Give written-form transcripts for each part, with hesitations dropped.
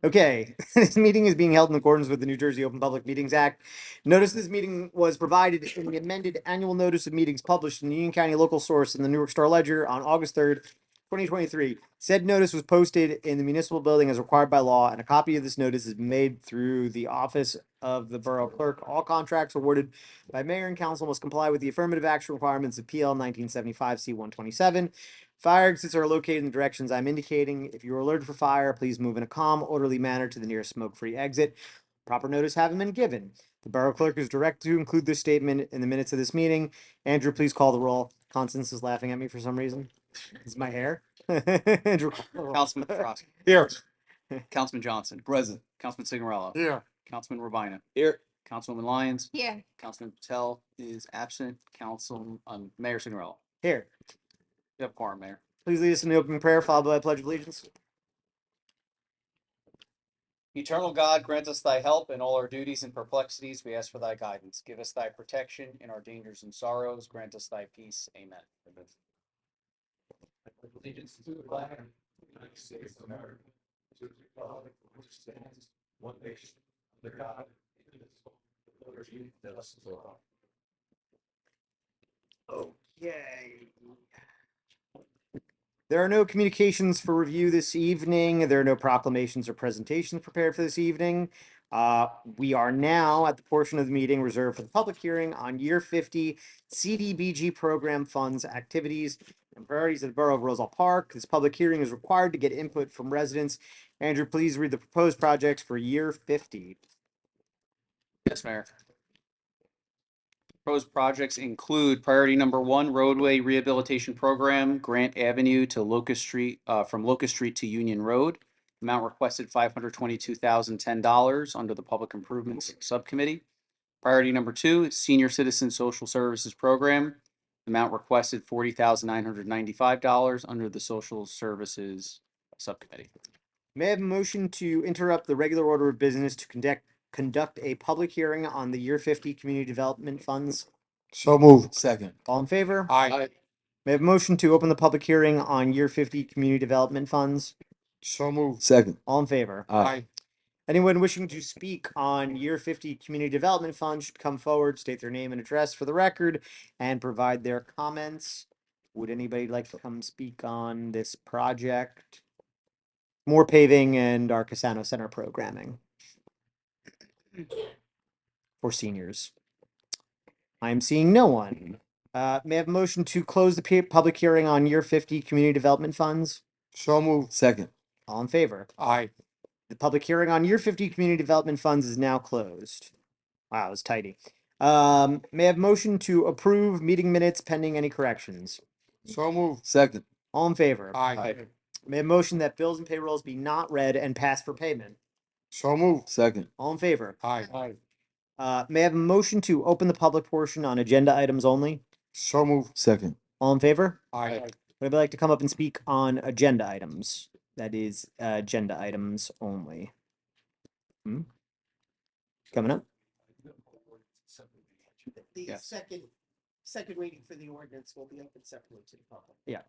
Okay, this meeting is being held in accordance with the New Jersey Open Public Meetings Act. Notice this meeting was provided in the amended annual notice of meetings published in the Union County Local Source in the Newark Star Ledger on August 3rd, 2023. Said notice was posted in the municipal building as required by law, and a copy of this notice is made through the office of the borough clerk. All contracts awarded by mayor and council must comply with the affirmative action requirements of PL 1975 C127. Fire exits are located in the directions I'm indicating. If you are alerted for fire, please move in a calm, orderly manner to the nearest smoke-free exit. Proper notice having been given. The borough clerk is directed to include this statement in the minutes of this meeting. Andrew, please call the roll. Constance is laughing at me for some reason. It's my hair. Andrew, call the roll. Councilman Frosky. Here. Councilman Johnson. Present. Councilman Signorella. Here. Councilman Rabina. Here. Councilwoman Lyons. Yeah. Councilman Patel is absent. Mayor Signorella. Here. You have quorum, Mayor. Please lead us in the opening prayer, followed by the Pledge of Allegiance. Eternal God, grant us thy help in all our duties and perplexities. We ask for thy guidance. Give us thy protection in our dangers and sorrows. Grant us thy peace. Amen. Allegiance to the flag of the United States of America, to the republic for which it stands, one nation, under God, indivisible, with liberty and justice for all. Okay. There are no communications for review this evening. There are no proclamations or presentations prepared for this evening. We are now at the portion of the meeting reserved for the public hearing on year 50 CDBG program funds, activities, and priorities of the Borough of Roselle Park. This public hearing is required to get input from residents. Andrew, please read the proposed projects for year 50. Yes, Mayor. Proposed projects include priority number 1, roadway rehabilitation program, Grant Avenue to Locust Street, from Locust Street to Union Road. Amount requested $522,010 under the Public Improvements Subcommittee. Priority number 2, Senior Citizen Social Services Program. Amount requested $40,995 under the Social Services Subcommittee. May I have a motion to interrupt the regular order of business to conduct a public hearing on the year 50 community development funds? So moved. Second. All in favor? Aye. May I have a motion to open the public hearing on year 50 community development funds? So moved. Second. All in favor? Aye. Anyone wishing to speak on year 50 community development funds should come forward, state their name and address for the record, and provide their comments. Would anybody like to come speak on this project? More paving and our Casano Center programming for seniors. I'm seeing no one. May I have a motion to close the public hearing on year 50 community development funds? So moved. Second. All in favor? Aye. The public hearing on year 50 community development funds is now closed. Wow, it was tidy. May I have a motion to approve meeting minutes pending any corrections? So moved. Second. All in favor? Aye. May I have a motion that bills and payrolls be not read and passed for payment? So moved. Second. All in favor? Aye. Aye. May I have a motion to open the public portion on agenda items only? So moved. Second. All in favor? Aye. Would anybody like to come up and speak on agenda items? That is agenda items only. Coming up? The Yes. second reading for the ordinance will be open separately to the public. Yeah.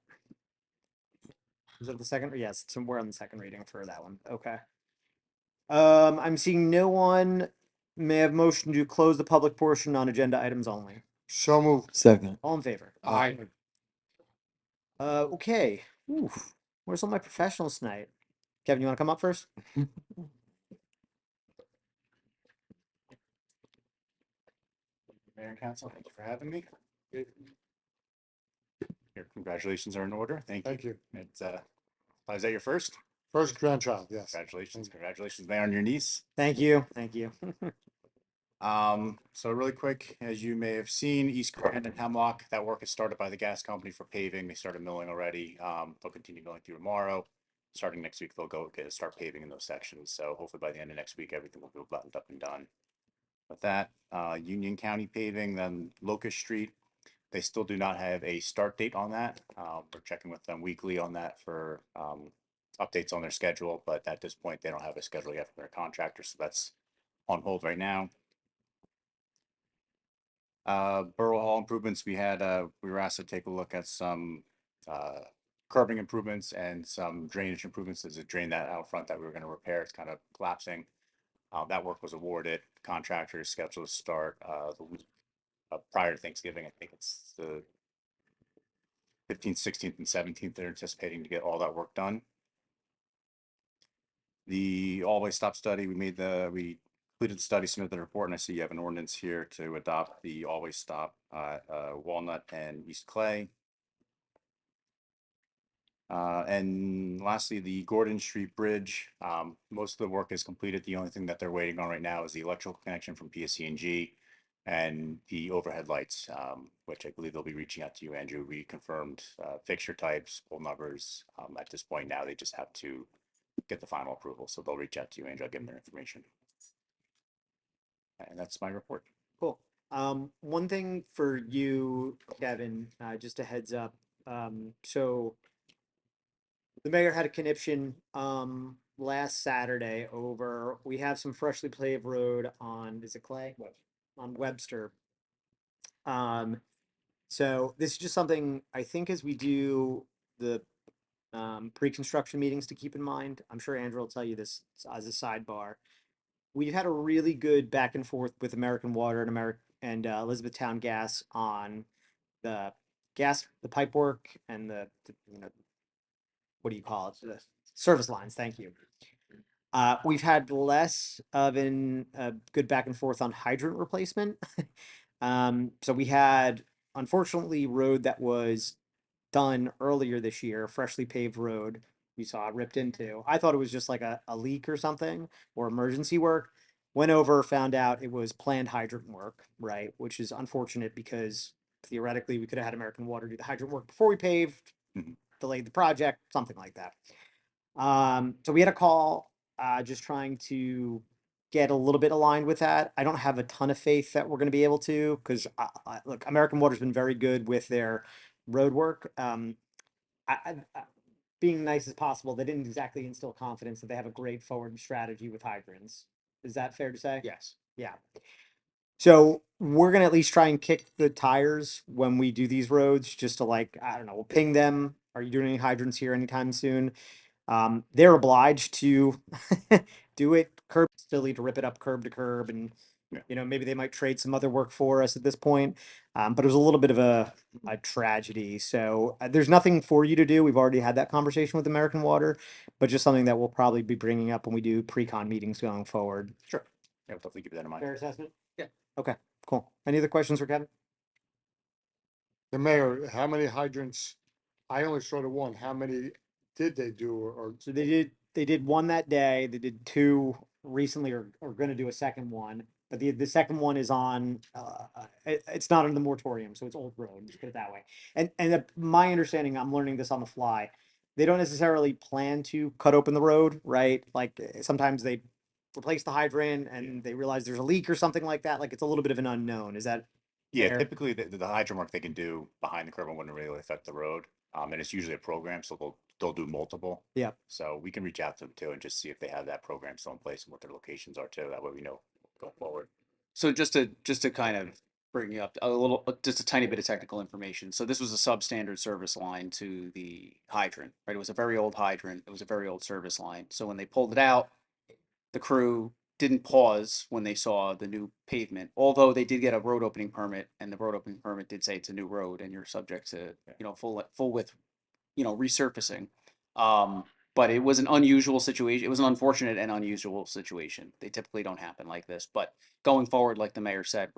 Is that the second? Yes, somewhere on the second reading for that one. Okay. I'm seeing no one. May I have motion to close the public portion on agenda items only? So moved. Second. All in favor? Aye. Okay. Oof. Where's all my professionals tonight? Kevin, you want to come up first? Mayor and Council, thank you for having me. Your congratulations are in order. Thank you. Thank you. It's is that your first? First grandchild, yes. Congratulations, Mayor, on your niece. Thank you. Thank you. So really quick, as you may have seen, East Grand and Hemlock, that work is started by the gas company for paving. They started milling already. They'll continue milling through tomorrow. Starting next week, they'll start paving in those sections. So hopefully by the end of next week, everything will be buttoned up and done. With that, Union County paving, then Locust Street, they still do not have a start date on that. We're checking with them weekly on that for updates on their schedule, but at this point, they don't have a schedule yet from their contractor, so that's on hold right now. Borough Hall improvements, we were asked to take a look at some curbing improvements and some drainage improvements. There's a drain that out front that we were gonna repair. It's kind of collapsing. That work was awarded. Contractor is scheduled to start, the week prior to Thanksgiving. I think it's the 15th, 16th, and 17th. They're anticipating to get all that work done. The always stop study, we completed the study, submitted the report, and I see you have an ordinance here to adopt the always stop Walnut and East Clay. And lastly, the Gordon Street Bridge. Most of the work is completed. The only thing that they're waiting on right now is the electrical connection from PSE&G and the overhead lights, which I believe they'll be reaching out to you, Andrew. We confirmed fixture types, pole numbers. At this point now, they just have to get the final approval. So they'll reach out to you, Andrew. I'll give them their information. And that's my report. Cool. One thing for you, Kevin, just a heads up. So the mayor had a conniption last Saturday over, we have some freshly paved road on, is it Clay? On Webster. So this is just something I think as we do the pre-construction meetings to keep in mind. I'm sure Andrew will tell you this as a sidebar. We've had a really good back and forth with American Water and Elizabethtown Gas on the the pipe work and the what do you call it? The service lines. Thank you. We've had less of a good back and forth on hydrant replacement. So we had, unfortunately, road that was done earlier this year, freshly paved road. We saw ripped into. I thought it was just like a leak or something or emergency work. Went over, found out it was planned hydrant work, right? Which is unfortunate because theoretically we could have had American Water do the hydrant work before we paved, delayed the project, something like that. So we had a call, just trying to get a little bit aligned with that. I don't have a ton of faith that we're going to be able to, because look, American Water's been very good with their road work. Being nice as possible, they didn't exactly instill confidence that they have a great forward strategy with hydrants. Is that fair to say? Yes. Yeah. So we're gonna at least try and kick the tires when we do these roads, just to like, I don't know, we'll ping them. Are you doing any hydrants here anytime soon? They're obliged to do it curb silly to rip it up curb to curb, and Yeah. maybe they might trade some other work for us at this point. But it was a little bit of a tragedy. So there's nothing for you to do. We've already had that conversation with American Water, but just something that we'll probably be bringing up when we do pre-con meetings going forward. Sure. Yeah, we'll definitely keep that in mind. Fair assessment? Yeah. Okay, cool. Any other questions for Kevin? The mayor, how many hydrants? I only saw the one. How many did they do or So they did one that day. They did two recently, or going to do a second one. But the second one is on. It's not on the moratorium, so it's Old Road. Let's put it that way. And my understanding, I'm learning this on the fly. They don't necessarily plan to cut open the road, right? Like sometimes they replace the hydrant and they realize there's a leak or something like that. Like it's a little bit of an unknown. Is that Yeah, fair? typically the hydrant work they can do behind the curb and wouldn't really affect the road. And it's usually a program, so they'll do multiple. Yeah. So we can reach out to them too and just see if they have that program still in place and what their locations are too. That way we know going forward. So just to kind of bring you up a little, just a tiny bit of technical information. So this was a substandard service line to the hydrant, right? It was a very old hydrant. It was a very old service line. So when they pulled it out, the crew didn't pause when they saw the new pavement, although they did get a road opening permit, and the road opening permit did say it's a new road and you're subject to, full width, resurfacing. But it was an unusual situation. It was an unfortunate and unusual situation. They typically don't happen like this, but going forward, like the mayor said,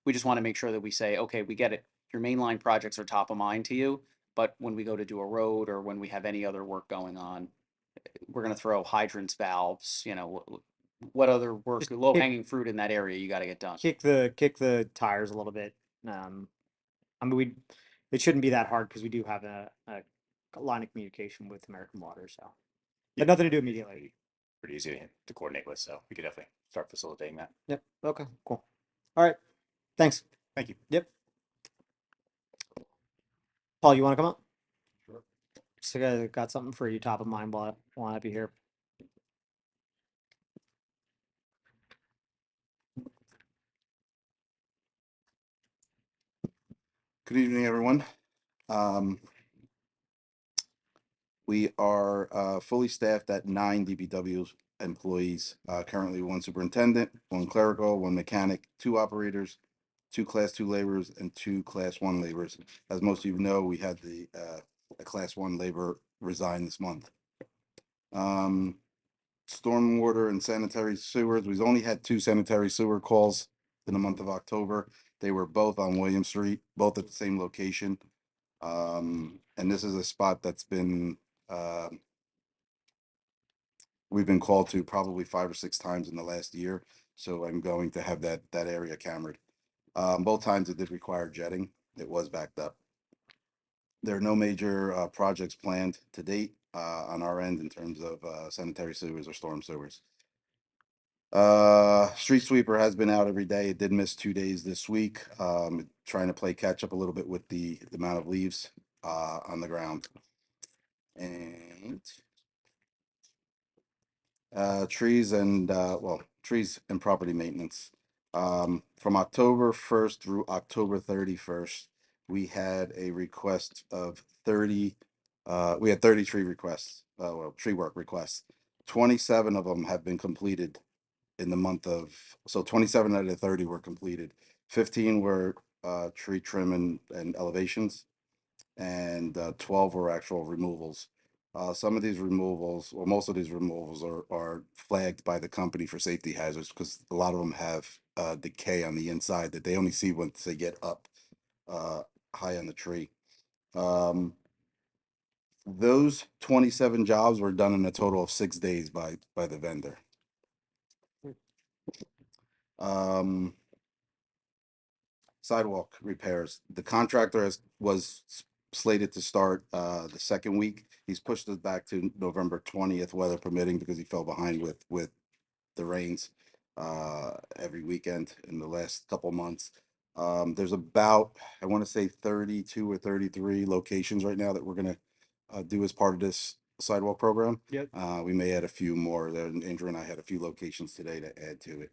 we just want to make sure that we say, okay, we get it. Your mainline projects are top of mind to you, but when we go to do a road or when we have any other work going on, we're going to throw hydrants, valves, what other work, Just low hanging fruit in that area you got to get done. kick the tires a little bit. I mean, it shouldn't be that hard because we do have a line of communication with American Water, so Yeah. but nothing to do immediately. Pretty easy to coordinate with, so we could definitely start facilitating that. Yep. Okay. Cool. All right. Thanks. Thank you. Yep. Paul, you want to come up? Sure. So I got something for you top of mind while I have you here. Good evening, everyone. Um, We are fully staffed at 9 DPW employees. Currently, one superintendent, one clerical, one mechanic, two operators, two class 2 laborers, and two class 1 laborers. As most of you know, we had a class 1 labor resign this month. Stormwater and sanitary sewers, we've only had 2 sanitary sewer calls in the month of October. They were both on William Street, both at the same location. And this is a spot that's been, we've been called to probably 5 or 6 times in the last year. So I'm going to have that area cambered. Both times it did require jetting. It was backed up. There are no major projects planned to date on our end in terms of sanitary sewers or storm sewers. Street sweeper has been out every day. It did miss 2 days this week. Trying to play catch up a little bit with the amount of leaves on the ground. And trees and trees and property maintenance. From October 1st through October 31st, we had a request of 30. We had 30 tree requests. Tree work requests. 27 of them have been completed in the month of. So 27 out of the 30 were completed. 15 were tree trim and elevations, and 12 were actual removals. Some of these removals, or most of these removals, are flagged by the company for safety hazards because a lot of them have decay on the inside that they only see once they get up high on the tree. Those 27 jobs were done in a total of 6 days by the vendor. Sidewalk repairs. The contractor was slated to start the second week. He's pushed it back to November 20th, weather permitting, because he fell behind with the rains every weekend in the last couple months. There's about, I want to say 32 or 33 locations right now that we're gonna do as part of this sidewalk program. Yep. We may add a few more. Andrew and I had a few locations today to add to it.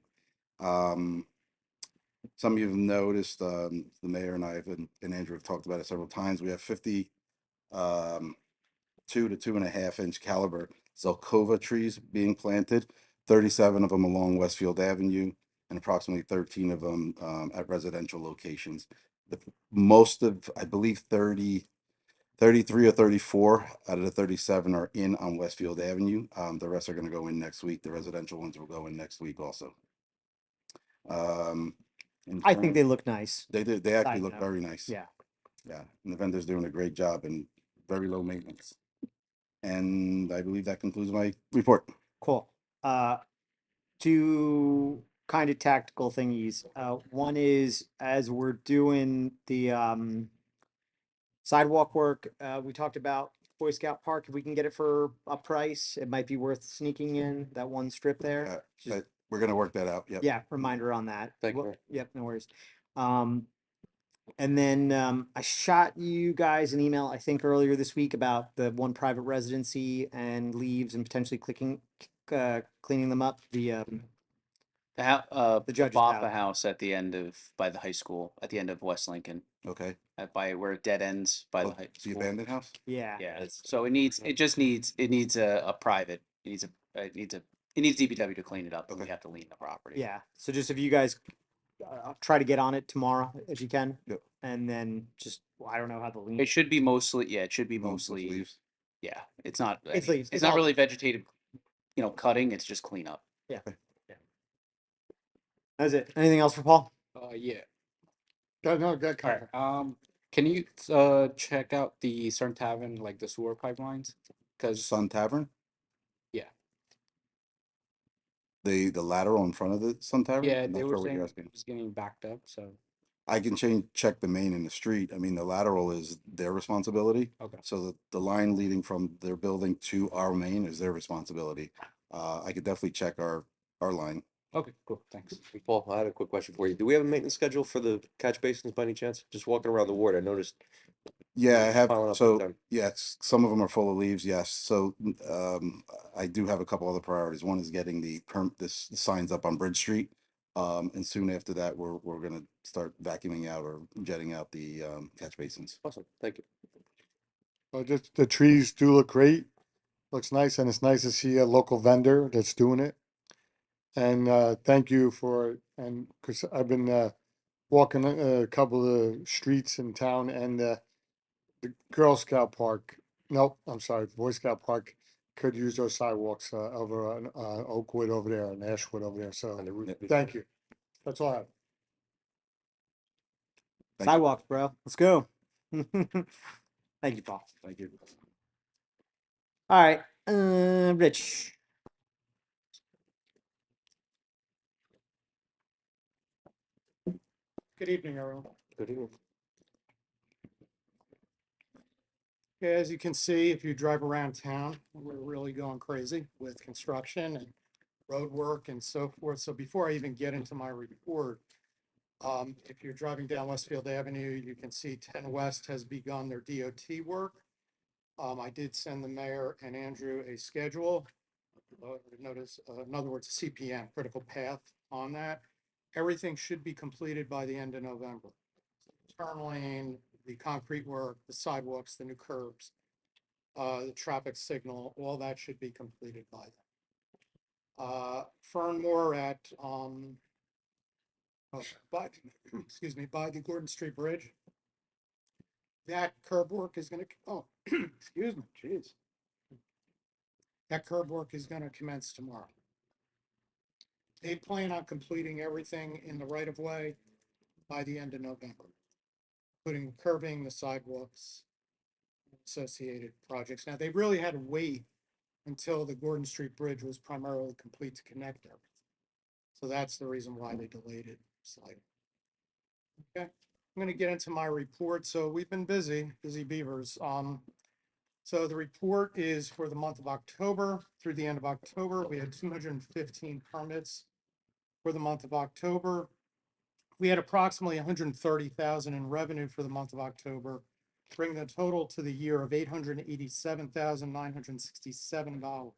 Some of you have noticed, the mayor and I and Andrew have talked about it several times. We have 50 2 to 2.5 inch caliber Zelkova trees being planted, 37 of them along Westfield Avenue, and approximately 13 of them at residential locations. Most of, I believe 33 or 34 out of the 37 are in on Westfield Avenue. The rest are going to go in next week. The residential ones will go in next week also. I think they look nice. They did. They actually Side look note. very nice. Yeah. Yeah. And the vendor's doing a great job and very low maintenance. And I believe that concludes my report. Cool. Two kind of tactical thingies. One is, as we're doing the sidewalk work, we talked about Boy Scout Park. If we can get it for a price, it might be worth sneaking in that one strip there. Just- We're going to work that out. Yep. Yeah, reminder on that. Thank you. Well, yep, no worries. And then I shot you guys an email, I think earlier this week, about the one private residency and leaves and potentially cleaning them up. The The judge's Baffa house. House at the end of, by the high school, at the end of West Lincoln, Okay. by where it dead ends by the Oh, high the school. abandoned house? Yeah. Yeah, so it needs a private, it needs DPW to clean it up, and we Okay. have to lien the property. Yeah. So just if you guys try to get on it tomorrow if you can. Yep. And then just, well, I don't know how the lien. It should be mostly, it should be With mostly, leaves? yeah, it's not, I It's mean, leaves. it's It's not all- really vegetative, cutting, it's just cleanup. That's it. Anything else for Paul? Yeah. No, that All kind right. Can you check out the Sun Tavern, like the sewer pipelines? Because Sun Tavern? yeah, The lateral in front of the Sun Tavern? yeah, I'm they not were sure what saying you're it asking. was getting backed up. So I can check the main in the street. I mean, the lateral is their responsibility. okay, So the line leading from their building to our main is their responsibility. I could definitely check our line. okay, cool, thanks. Paul, I had a quick question for you. Do we have a maintenance schedule for the catch basins by any chance? Just walking around the ward, I noticed. Yeah, I have, Piling up so, big time. yes, some of them are full of leaves, yes. So, I do have a couple other priorities. One is getting the signs up on Bridge Street. And soon after that, we're gonna start vacuuming out or jetting out the, catch basins. Awesome, thank you. Just the trees do look great. Looks nice, and it's nice to see a local vendor that's doing it. And thank you and because I've been walking a couple of streets in town, and the Girl Scout Park. Nope, I'm sorry, Boy Scout Park could use those sidewalks over on Oakwood over there and Ashwood over there. So On the route. thank you. That's all I have. Thank you. Sidewalks, bro. Let's go. Thank you, Paul. Thank you. All right, Rich. Good evening, everyone. Good evening. Okay, as you can see, if you drive around town, we're really going crazy with construction and road work and so forth. So before I even get into my report, if you're driving down Westfield Avenue, you can see 10 West has begun their DOT work. I did send the mayor and Andrew a schedule. Notice, in other words, a CPM, critical path on that. Everything should be completed by the end of November. Turn lane, the concrete work, the sidewalks, the new curbs, the traffic signal, all that should be completed by then. Fernmore at, excuse me, by the Gordon Street Bridge. That curb work is gonna, excuse me, jeez. That curb work is gonna commence tomorrow. They plan on completing everything in the right of way by the end of November, including curbing, the sidewalks, associated projects. Now, they really had to wait until the Gordon Street Bridge was primarily complete to connect everything. So that's the reason why they delayed it slightly. Okay, I'm gonna get into my report. So we've been busy beavers. So the report is for the month of October through the end of October. We had 215 permits for the month of October. We had approximately 130,000 in revenue for the month of October, bringing the total to the year of $887,967.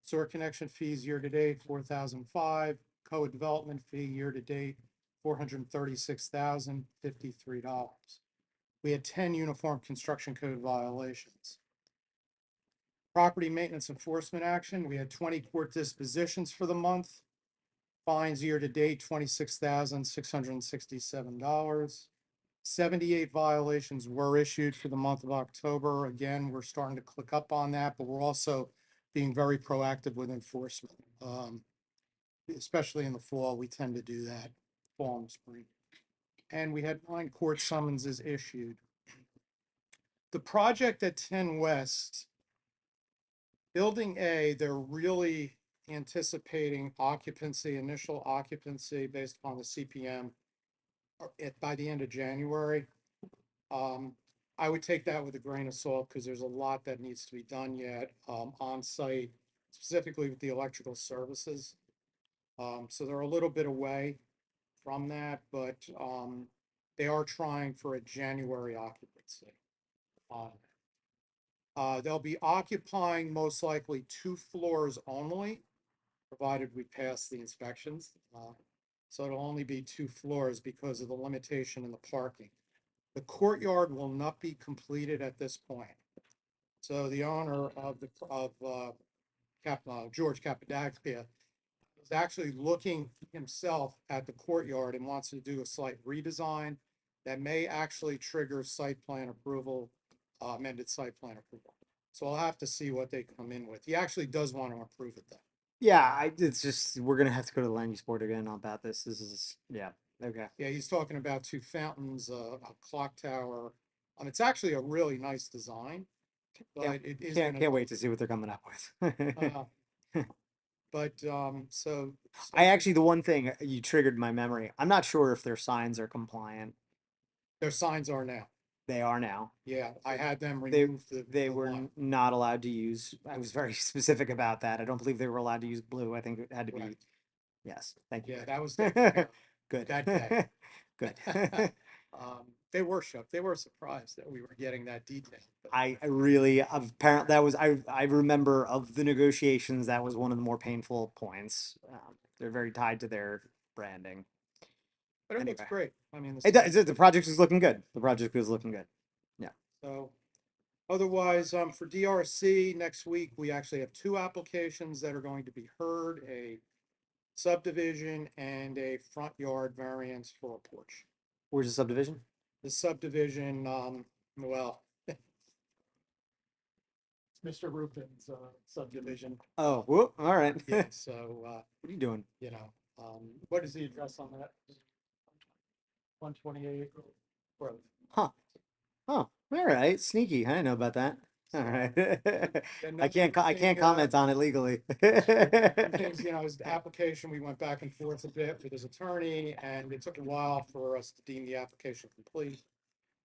Sewer connection fees year to date, 4,005. Code development fee year to date, $436,053. We had 10 uniform construction code violations. Property maintenance enforcement action, we had 20 court dispositions for the month. Fines year to date, $26,667. 78 violations were issued for the month of October. Again, we're starting to click up on that, but we're also being very proactive with enforcement. Especially in the fall, we tend to do that, fall and spring. And we had 9 court summonses issued. The project at 10 West, Building A, they're really anticipating occupancy, initial occupancy based upon the CPM by the end of January. I would take that with a grain of salt because there's a lot that needs to be done yet on site, specifically with the electrical services. So they're a little bit away from that, but they are trying for a January occupancy. They'll be occupying most likely 2 floors only, provided we pass the inspections. So it'll only be 2 floors because of the limitation in the parking. The courtyard will not be completed at this point. So the owner of George Capodaglia is actually looking himself at the courtyard and wants to do a slight redesign that may actually trigger site plan approval, amended site plan approval. So I'll have to see what they come in with. He actually does want to approve it though. Yeah, it's just we're gonna have to go to the land use board again about this. This is okay. Yeah, he's talking about 2 fountains, a clock tower. It's actually a really nice design, but it is Can't wait to see what they're coming up with. But so I actually, the one thing you triggered my memory. I'm not sure if their signs are compliant. their signs are now. They are now. Yeah, I had them They remove they the were line. not allowed to use. I was very specific about that. I don't believe they were allowed to use blue. I think it had to be. Correct. Yes, thank you. Yeah, that was taken care of. Good. that day. Good. They were shocked. They were surprised that we were getting that detail. But I really apparently that was I remember of the negotiations that was one of the more painful points. They're very tied to their branding. it looks Anyway. great. I mean, The project is looking good. The project is looking good. so Otherwise, for DRC, next week, we actually have two applications that are going to be heard, a subdivision and a front yard variance for a porch. Where's the subdivision? The subdivision, well, Mr. Rubin's, subdivision. Oh, whoop, all right. Yeah, What so, are you doing? you know, what is the address on that? 128 Grove. Huh. Oh, all right. Sneaky. I didn't know about that. All right. I can't comment on it legally. Things, you know, his application, we went back and forth a bit with his attorney, and it took a while for us to deem the application complete.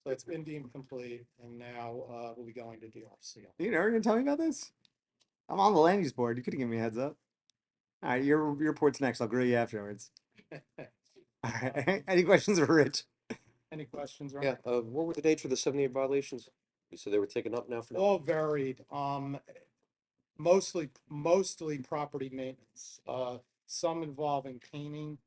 So it's been deemed complete, and now, we'll be going to DRC. You never gonna tell me about this? I'm on the land use board. You could have given me a heads up. All right, your report's next. I'll grill you afterwards. All right. Any questions for Rich? Any questions? Yeah, what were the dates for the 78 violations? You said they were taken up now for now? All varied, mostly property maintenance, some involving painting,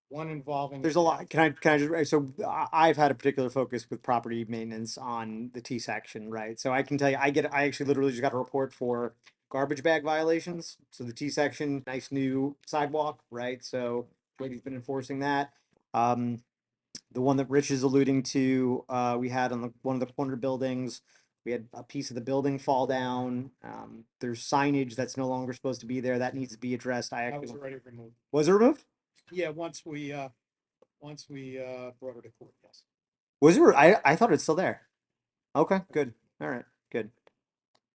one involving. There's a lot. Can I just, so I've had a particular focus with property maintenance on the T section, right? So I can tell you, I actually literally just got a report for garbage bag violations. So the T section, nice new sidewalk, right? So Brady's been enforcing that. The one that Rich is alluding to, we had on one of the corner buildings, we had a piece of the building fall down. There's signage that's no longer supposed to be there. That needs to be addressed. That was already removed. Was it removed? Yeah, once we brought her to court, yes. Was it? I thought it's still there. Okay, good. All right, good.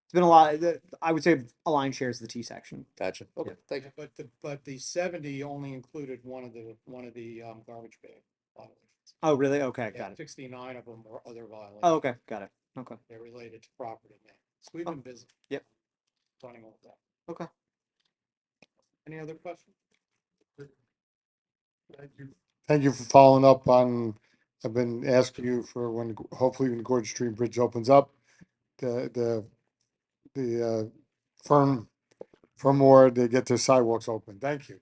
It's been a lot. I would say a line shares the T section. Gotcha. Okay, thank you. But the 70 only included one of the garbage bag violations. Oh, really? Okay, Yeah, got it. 69 of them were other violations. Oh, okay, got it. Okay. They're related to property maintenance. We've Oh, been busy. yep. Running all that. Okay. Any other questions? Thank you for following up on, I've been asking you for when, hopefully when Gordon Street Bridge opens up, the firmware, they get their sidewalks open. Thank you.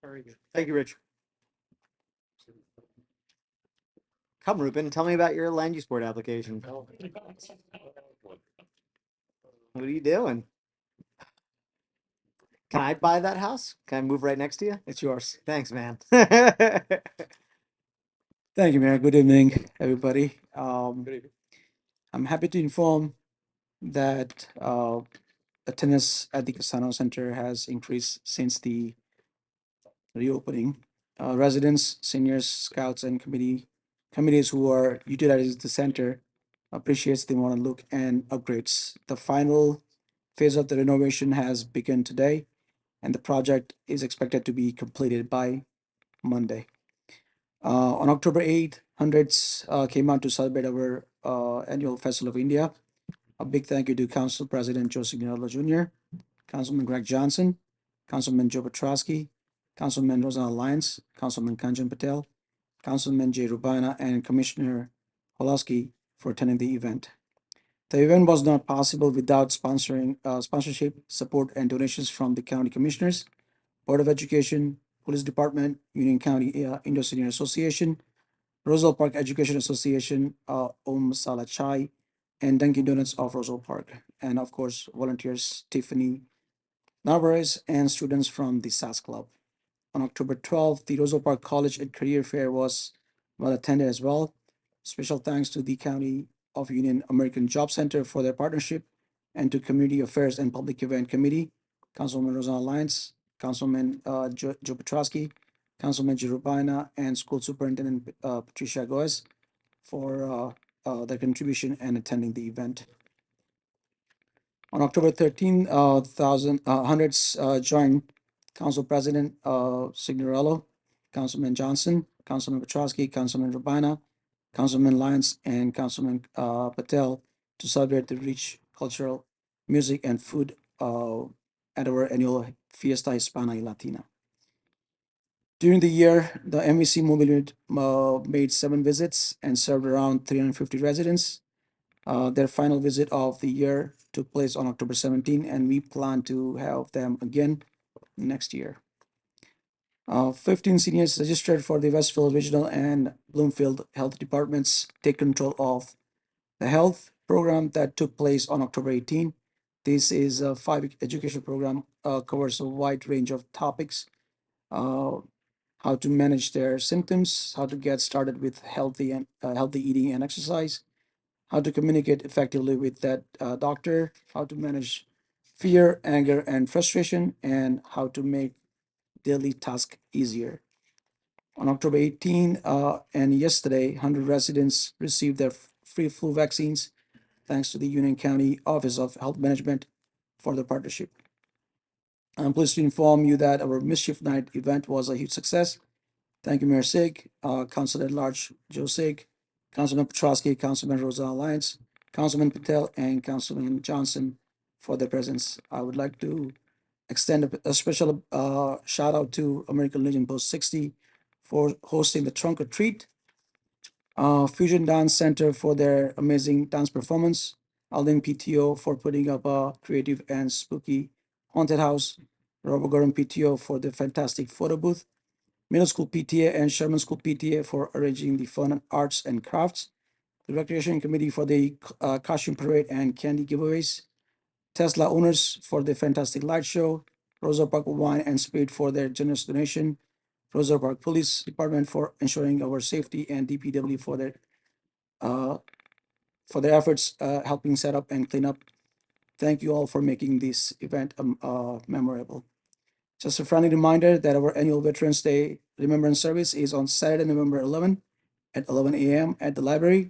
Very good. Thank you, Rich. Come, Ruben, tell me about your land use board application. What are you doing? Can I buy that house? Can I move right next to you? It's yours. Thanks, man. Thank you, Mayor. Good evening, everybody. Good evening. I'm happy to inform that attendance at the Casano Center has increased since the reopening. Residents, seniors, scouts, and committees who are utilizing the center appreciates the modern look and upgrades. The final phase of the renovation has begun today, and the project is expected to be completed by Monday. On October 8th, hundreds came out to celebrate our annual Festival of India. A big thank you to Council President Joseph Ginello Jr., Councilman Greg Johnson, Councilman Joe Petrosky, Councilman Roselle Lyons, Councilman Kanjan Patel, Councilman Jay Rubina, and Commissioner Holowski for attending the event. The event was not possible without sponsorship, support, and donations from the county commissioners, Board of Education, Police Department, Union County Indo Senior Association, Roselle Park Education Association, Om Sala Chai, and Dunkin' Donuts of Roselle Park, and of course, volunteers Tiffany Narvaez and students from the SAS Club. On October 12th, the Roselle Park College and Career Fair was well attended as well. Special thanks to the County of Union American Job Center for their partnership, and to Community Affairs and Public Event Committee, Councilwoman Rosanna Lyons, Councilman Joe Petrosky, Councilman Jerubina, and School Superintendent Patricia Goes for their contribution and attending the event. On October 13th, hundreds joined Council President Signorello, Councilman Johnson, Councilman Petrosky, Councilman Rubina, Councilman Lyons, and Councilman Patel to celebrate the rich cultural music and food at our annual Fiesta Hispana y Latina. During the year, the MVC mobile unit made 7 visits and served around 350 residents. Their final visit of the year took place on October 17, and we plan to have them again next year. 15 seniors registered for the Westfield Regional and Bloomfield Health Departments take control of the health, program that took place on October 18. This is a 5-week education program, covers a wide range of topics, how to manage their symptoms, how to get started with healthy eating and exercise, how to communicate effectively with that doctor, how to manage fear, anger, and frustration, and how to make daily tasks easier. On October 18 and yesterday, 100 residents received their free flu vaccines thanks to the Union County Office of Health Management for the partnership. I'm pleased to inform you that our Mischief Night event was a huge success. Thank you, Mayor Sig, Council at Large Joe Sig, Councilman Petrosky, Councilman Roselle Alliance, Councilman Patel, and Councilman Johnson for their presence. I would like to extend a special shout out to American Legion Post 60 for hosting the Trunk or Treat, Fusion Dance Center for their amazing dance performance, Alden PTO for putting up a creative and spooky haunted house, Robert Gordon PTO for the fantastic photo booth, Middle School PTA and Sherman School PTA for arranging the fun arts and crafts, the Recreation Committee for the costume parade and candy giveaways, Tesla owners for the fantastic light show, Rosa Park Wine and Spirit for their generous donation, Rosa Park Police Department for ensuring our safety, and DPW for their efforts helping set up and clean up. Thank you all for making this event memorable. Just a friendly reminder that our annual Veterans Day Remembrance Service is on Saturday, November 11 at 11 a.m. at the library,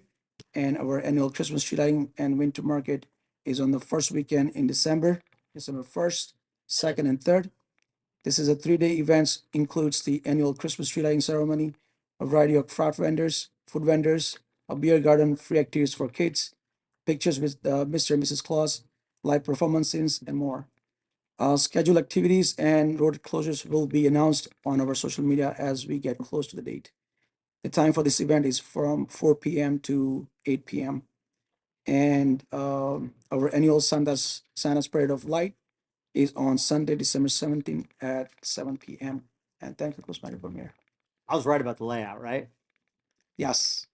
and our annual Christmas tree lighting and winter market is on the first weekend in December, December 1st, 2nd, and 3rd. This is a 3-day event, includes the annual Christmas tree lighting ceremony, a variety of craft vendors, food vendors, a beer garden, free activities for kids, pictures with Mr. and Mrs. Claus, live performances, and more. Scheduled activities and road closures will be announced on our social media as we get close to the date. The time for this event is from 4 p.m. to 8 p.m. And our annual Santa's Parade of Light is on Sunday, December 17th at 7 p.m. And thank you, Councilman Mayor. I was right about the layout, right? Yes,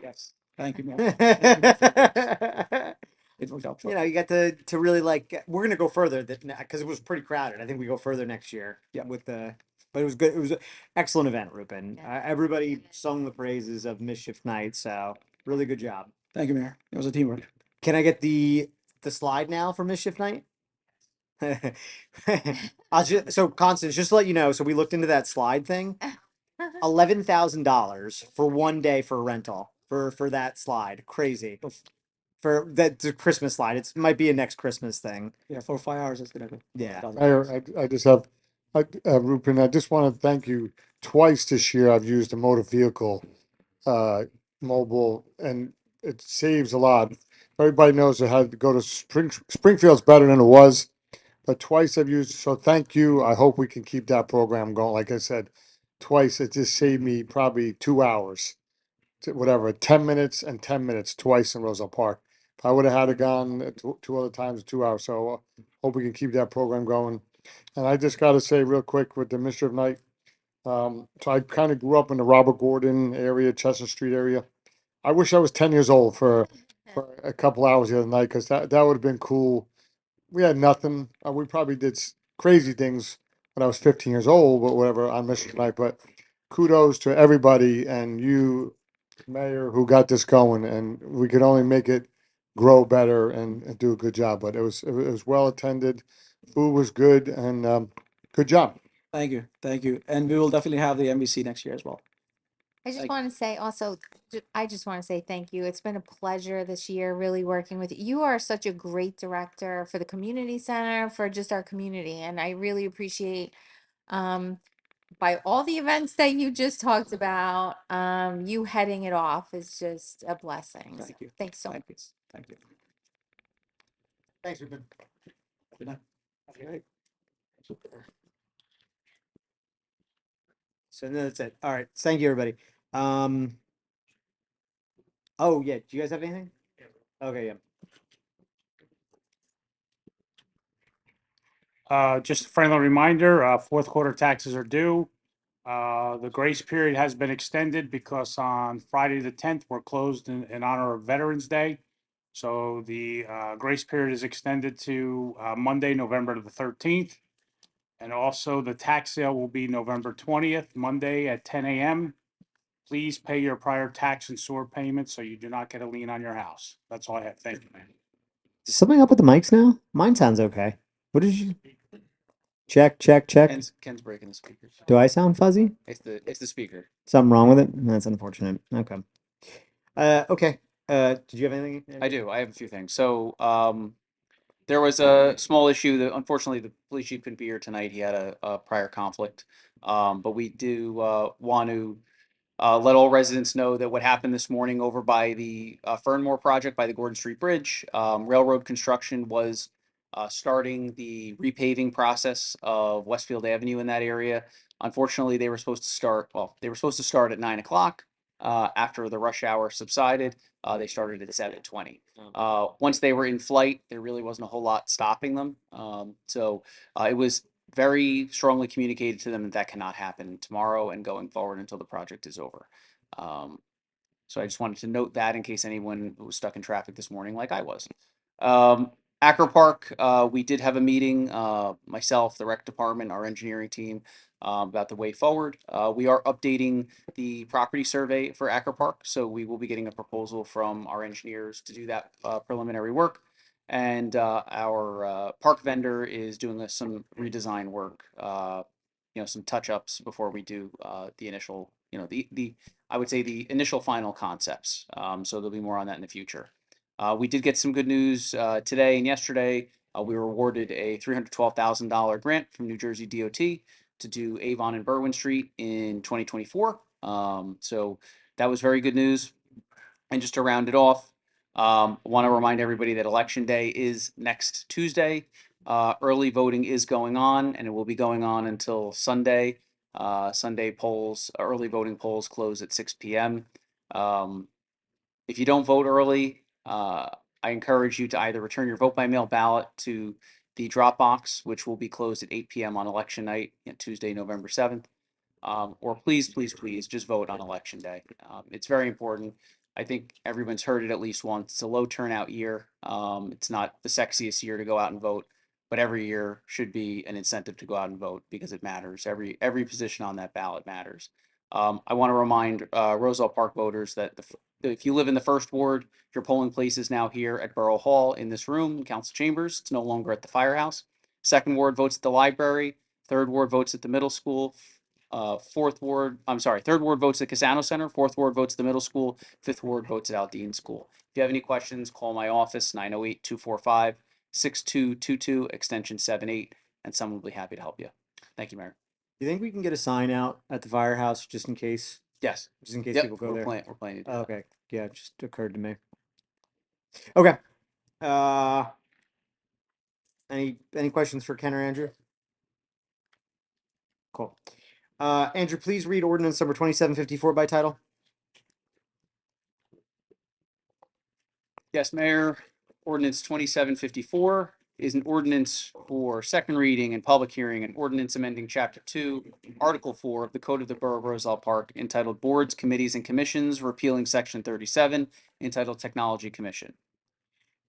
yes. Thank you, Mayor. Thank you, Mayor, for this. It worked out. You know, you got to really like. We're gonna go further because it was pretty crowded. I think we go further next year. Yeah. With the, but it was good. It was an excellent event, Rupen. Everybody sung the praises of Mischief Night, so really good job. Thank you, Mayor. It was a teamwork. Can I get the slide now for Mischief Night? I'll just so Constance, just to let you know. So we looked into that slide thing. $11,000 for one day for rental for that slide. Crazy. For that the Christmas slide. It might be a next Christmas thing. Yeah, for 5 hours, it's gonna be. Yeah. Mayor, I just have, Rupen, I just want to thank you. Twice this year, I've used a motor vehicle, mobile, and it saves a lot. Everybody knows I had to go to Springfield's better than it was, but twice I've used, so thank you. I hope we can keep that program going. Like I said, twice, it just saved me probably 2 hours, whatever, 10 minutes and 10 minutes twice in Roselle Park. If I would have had it gone two other times, 2 hours. So hope we can keep that program going. And I just got to say real quick with the Mischief Night. So I kind of grew up in the Robert Gordon area, Chestnut Street area. I wish I was 10 years old for a couple hours the other night because that would have been cool. We had nothing. We probably did crazy things when I was 15 years old, but whatever on Mischief Night. But kudos to everybody and you, Mayor, who got this going, and we could only make it grow better and do a good job. But it was well attended, food was good, and good job. Thank you, thank you. And we will definitely have the MVC next year as well. I just Thank want to say also, I just want to say thank you. It's been a pleasure this year really working with you. You are such a great director for the community center, for just our community. And I really appreciate by all the events that you just talked about, you heading it off is just a blessing. Thank you. Thanks so much. Thank you. Thank you. Thanks, Rupen. Good night. Okay. Super. So that's it. All right. Thank you, everybody. Oh yeah. Do you guys have anything? Okay. Yeah. Just a friendly reminder, fourth quarter taxes are due. The grace period has been extended because on Friday the 10th, we're closed in honor of Veterans Day. So the grace period is extended to Monday, November the 13th. And also the tax sale will be November 20th, Monday at 10 a.m. Please pay your prior tax and sewer payments so you do not get a lien on your house. That's all I have. Thank you, man. Is something up with the mics now? Mine sounds okay. What did you check? Ken's breaking the speakers. Do I sound fuzzy? It's the speaker. Something wrong with it? That's unfortunate. Okay. Okay. Did you have anything? I do. I have a few things. So, there was a small issue that unfortunately the police chief couldn't be here tonight. He had a prior conflict. But we do want to let all residents know that what happened this morning over by the Fernmore project by the Gordon Street Bridge, railroad construction was starting the repaving process of Westfield Avenue in that area. Unfortunately, they were supposed to start, well, they were supposed to start at 9 o'clock. After the rush hour subsided, they started at 7:20. Once they were in flight, there really wasn't a whole lot stopping them. So it was very strongly communicated to them that that cannot happen tomorrow and going forward until the project is over. So I just wanted to note that in case anyone was stuck in traffic this morning like I was. Acker Park, we did have a meeting, myself, the rec department, our engineering team, about the way forward. We are updating the property survey for Acker Park, so we will be getting a proposal from our engineers to do that preliminary work. And our park vendor is doing some redesign work, some touch-ups before we do the initial, the I would say the initial final concepts. So there'll be more on that in the future. We did get some good news today and yesterday. We were awarded a $312,000 grant from New Jersey DOT to do Avon and Berwyn Street in 2024. So that was very good news. And just to round it off, I want to remind everybody that Election Day is next Tuesday. Early voting is going on, and it will be going on until Sunday. Sunday polls, early voting polls close at 6 p.m. If you don't vote early, I encourage you to either return your vote by mail ballot to the drop box, which will be closed at 8 p.m. on election night, Tuesday, November 7th. Or please, please, please just vote on election day. It's very important. I think everyone's heard it at least once. It's a low turnout year. It's not the sexiest year to go out and vote, but every year should be an incentive to go out and vote because it matters. Every position on that ballot matters. I want to remind Roselle Park voters that if you live in the first ward, your polling place is now here at Borough Hall in this room, council chambers. It's no longer at the firehouse. Second ward votes at the library. Third ward votes at the middle school. Third ward votes at Casano Center. Fourth ward votes at the middle school. Fifth ward votes at Aldine School. If you have any questions, call my office, 908-245-6222, extension 78, and someone will be happy to help you. Thank you, Mayor. You think we can get a sign out at the firehouse just in case? Yes. Just in case Yep, people go we're there. planning to do that. Okay. Yeah, it just occurred to me. Okay. Any questions for Ken or Andrew? Cool. Andrew, please read ordinance number 2754 by title. Yes, Mayor. Ordinance 2754 is an ordinance for second reading and public hearing, an ordinance amending Chapter 2, Article 4 of the Code of the Borough of Roselle Park entitled Boards, Committees, and Commissions, repealing Section 37 entitled Technology Commission.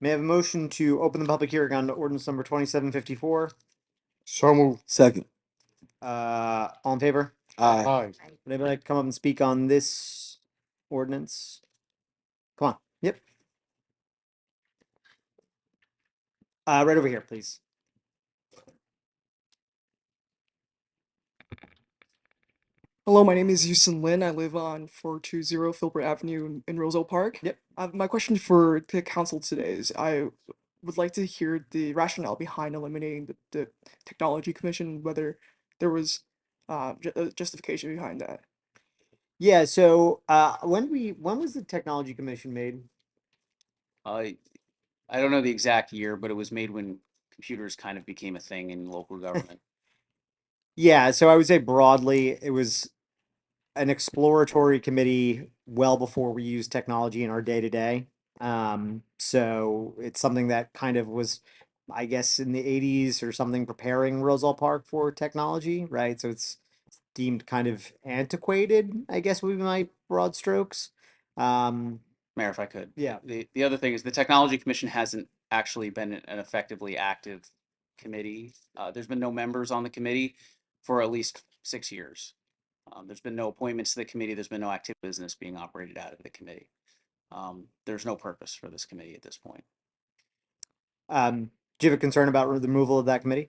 May I have a motion to open the public hearing on ordinance number 2754? So moved. Second. All in favor? Aye. Aye. Would anybody like to come up and speak on this ordinance? Come on. Yep. Right over here, please. Hello, my name is Yusin Lin. I live on 420 Filbert Avenue in Roselle Park. Yep. My question for the council today is I would like to hear the rationale behind eliminating the Technology Commission, whether there was justification behind that. Yeah, so when was the Technology Commission made? I don't know the exact year, but it was made when computers kind of became a thing in local government. Yeah, so I would say broadly it was an exploratory committee well before we used technology in our day to day. So it's something that kind of was, I guess, in the 80s or something, preparing Roselle Park for technology, right? So it's deemed kind of antiquated, I guess would be my broad strokes. Mayor, if I could. Yeah. The other thing is the Technology Commission hasn't actually been an effectively active committee. There's been no members on the committee for at least 6 years. There's been no appointments to the committee. There's been no active business being operated out of the committee. There's no purpose for this committee at this point. Do you have a concern about the removal of that committee?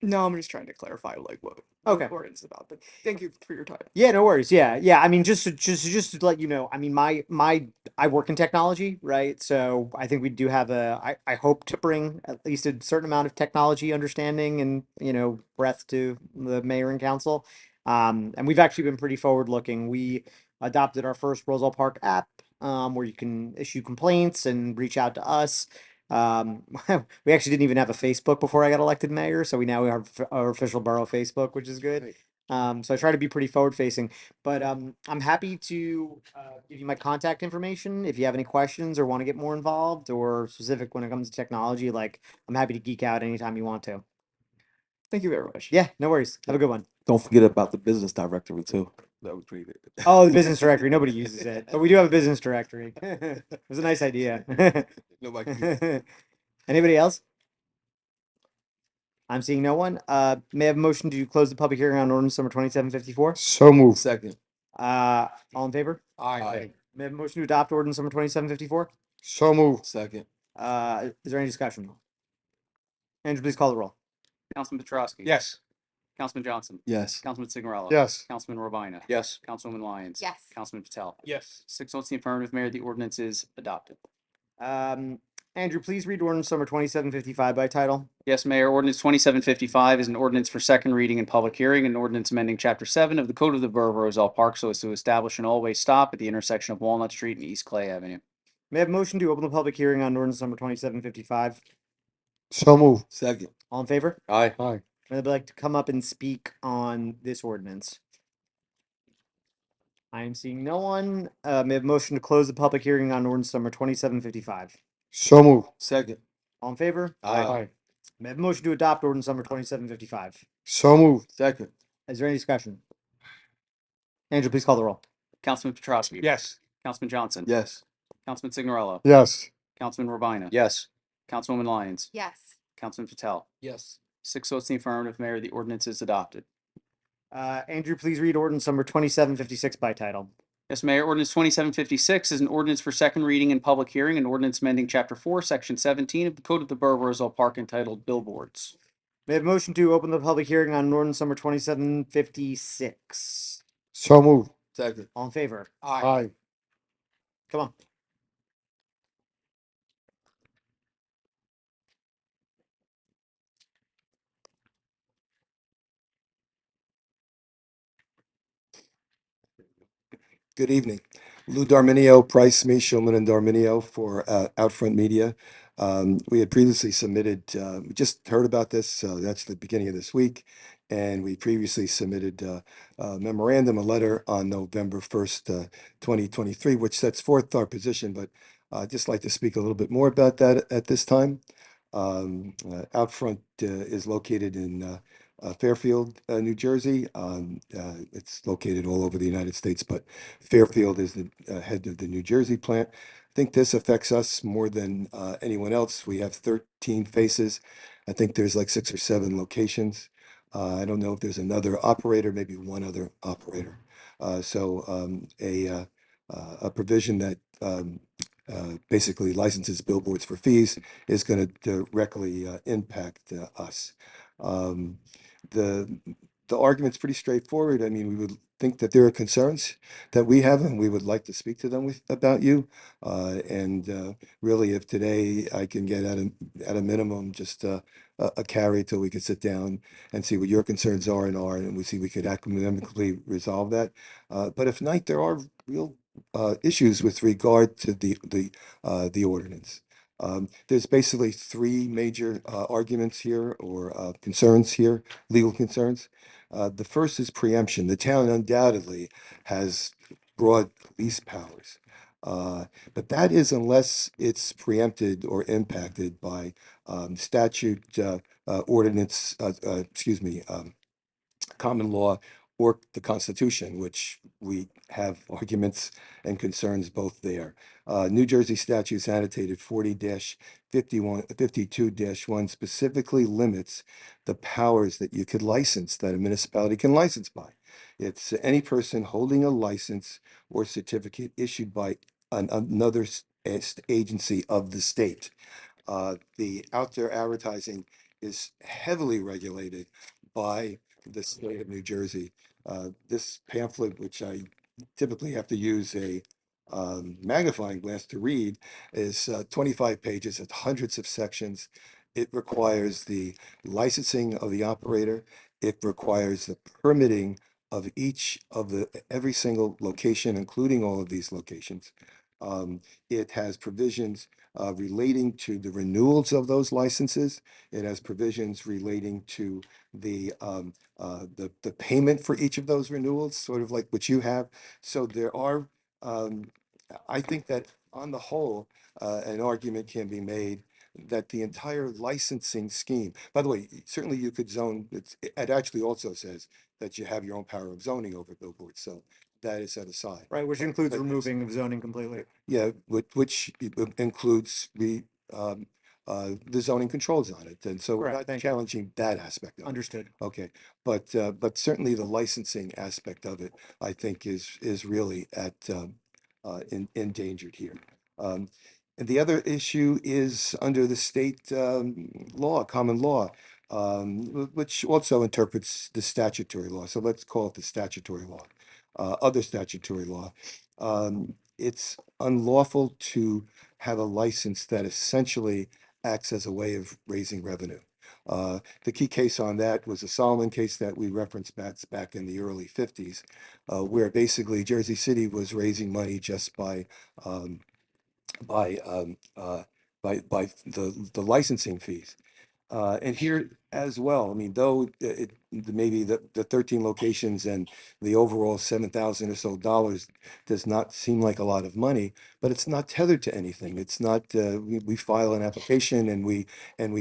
No, I'm just trying to clarify like what Okay. the ordinance is about, but thank you for your time. Yeah, no worries. Yeah. I mean, just to let you know, I mean, I work in technology, right? So I think we do have I hope to bring at least a certain amount of technology understanding and, breadth to the mayor and council. And we've actually been pretty forward looking. We adopted our first Roselle Park app, where you can issue complaints and reach out to us. We actually didn't even have a Facebook before I got elected mayor, so we now have our official borough Facebook, which is good. So I try to be pretty forward facing, but I'm happy to give you my contact information if you have any questions or want to get more involved or specific when it comes to technology. Like, I'm happy to geek out anytime you want to. Thank you very much. Yeah, no worries. Have a good one. Don't forget about the business directory too. That was created. Oh, the business directory. Nobody uses it, but we do have a business directory. It was a nice idea. Nobody. Anybody else? I'm seeing no one. May I have a motion to close the public hearing on ordinance number 2754? So moved. Second. All in favor? Aye. May I have a motion to adopt ordinance number 2754? So moved. Second. Is there any discussion? Andrew, please call the roll. Councilman Petrowski. Yes. Councilman Johnson. Yes. Councilman Signorella. Yes. Councilman Robina. Yes. Councilwoman Lyons. Yes. Councilman Patel. Yes. 6 votes in the affirmative, Mayor. The ordinance is adopted. Andrew, please read ordinance number 2755 by title. Yes, Mayor. Ordinance 2755 is an ordinance for second reading and public hearing, an ordinance amending Chapter 7 of the Code of the Borough of Roselle Park so as to establish an all-way stop at the intersection of Walnut Street and East Clay Avenue. May I have a motion to open the public hearing on ordinance number 2755? So moved. Second. All in favor? Aye. Aye. I'd like to come up and speak on this ordinance. I am seeing no one. May I have a motion to close the public hearing on ordinance number 2755? So moved. Second. All in favor? Aye. May I have a motion to adopt ordinance number 2755? So moved. Second. Is there any discussion? Andrew, please call the roll. Councilman Petrowski. Yes. Councilman Johnson. Yes. Councilman Signorella. Yes. Councilman Robina. Yes. Councilwoman Lyons. Yes. Councilman Patel. Yes. 6 votes in the affirmative, Mayor. The ordinance is adopted. Andrew, please read ordinance number 2756 by title. Yes, Mayor. Ordinance 2756 is an ordinance for second reading and public hearing, an ordinance amending Chapter 4, Section 17 of the Code of the Borough of Roselle Park entitled Billboards. May I have a motion to open the public hearing on ordinance number 2756? So moved. Second. All in favor? Aye. Come on. Good evening. Lou Darminio, Price, Me, Shulman, and Darminio for Outfront Media. We had previously submitted, we just heard about this, that's the beginning of this week, and we previously submitted a memorandum, a letter on November 1st, 2023, which sets forth our position, but I'd just like to speak a little bit more about that at this time. Outfront is located in Fairfield, New Jersey. It's located all over the United States, but Fairfield is the head of the New Jersey plant. I think this affects us more than anyone else. We have 13 faces. I think there's like 6 or 7 locations. I don't know if there's another operator, maybe one other operator. A provision that basically licenses billboards for fees is going to directly impact us. The argument's pretty straightforward. I mean, we would think that there are concerns that we have, and we would like to speak to them about you. Really, if today I can get at a minimum just a carry till we could sit down and see what your concerns are and we see we could academically resolve that. But if not, there are real issues with regard to the ordinance. There's basically 3 major arguments here or concerns here, legal concerns. The first is preemption. The town undoubtedly has broad police powers, but that is unless it's preempted or impacted by statute, ordinance, common law, or the Constitution, which we have arguments and concerns both there. New Jersey statutes annotated 40-52-1 specifically limits the powers that you could license, that a municipality can license by. It's any person holding a license or certificate issued by another agency of the state. The outdoor advertising is heavily regulated by the state of New Jersey. This pamphlet, which I typically have to use a magnifying glass to read, is 25 pages. It's hundreds of sections. It requires the licensing of the operator. It requires the permitting of every single location, including all of these locations. It has provisions relating to the renewals of those licenses. It has provisions relating to the payment for each of those renewals, sort of like what you have. So there are, I think that on the whole, an argument can be made that the entire licensing scheme, by the way, certainly you could zone, it actually also says that you have your own power of zoning over billboards. So that is set aside. Right, which includes removing of zoning completely. Yeah, which includes the zoning controls on it. And so we're Correct, not thank you. challenging that aspect of it. Understood. Okay, but certainly the licensing aspect of it, I think is really endangered here. And the other issue is under the state law, common law, which also interprets the statutory law. So let's call it the statutory law, other statutory law. It's unlawful to have a license that essentially acts as a way of raising revenue. The key case on that was a Solomon case that we referenced back in the early 50s, where basically Jersey City was raising money just by the licensing fees. And here as well, I mean, though maybe the 13 locations and the overall 7,000 or so dollars does not seem like a lot of money, but it's not tethered to anything. It's not, we file an application and we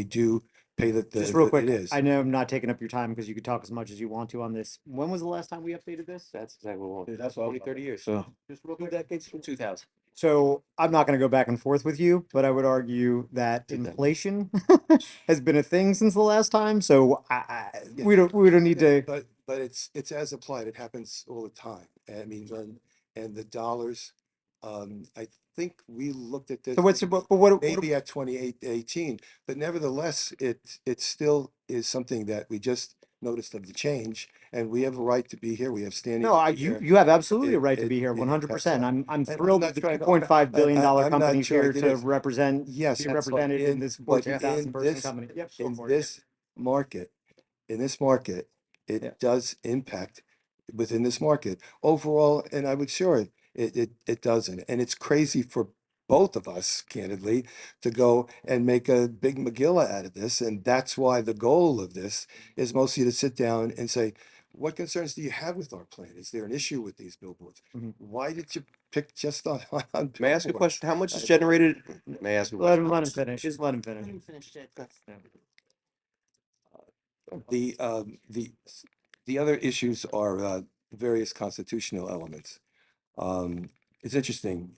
do pay Just real quick, it is. I know I'm not taking up your time because you could talk as much as you want to on this. When was the last time we updated this? That's exactly what we want. Dude, that's what I was 20, 30 years. So, just real Two quick. decades from 2000. So I'm not going to go back and forth with you, but I would argue that inflation has been a thing since the last time. So we don't need to. But it's as applied. It happens all the time. I mean, and the dollars, I think we looked at this. So what's but what maybe at 2018, but nevertheless, it still is something that we just noticed of the change, and we have a right to be here. We have standing. No, to be here. you have absolutely a right to It- be here, it- 100%. I'm I'm thrilled not that the trying to- $2.5 billion I'm not company's trying here to to this. represent, Yes, be but represented in this but 14,000 person this- company. Yep, go in for it. this market, it Yeah. does impact within this market overall, and I would sure it doesn't. And it's crazy for both of us, candidly, to go and make a big Megillah out of this. And that's why the goal of this is mostly to sit down and say, what concerns do you have with our plan? Is there an issue with these billboards? Mhm. Why did you pick just on May I ask a billboards? question? How much is generated? May I ask a Let question? him finish. Just let him finish. Finished it. The other issues are various constitutional elements. It's interesting.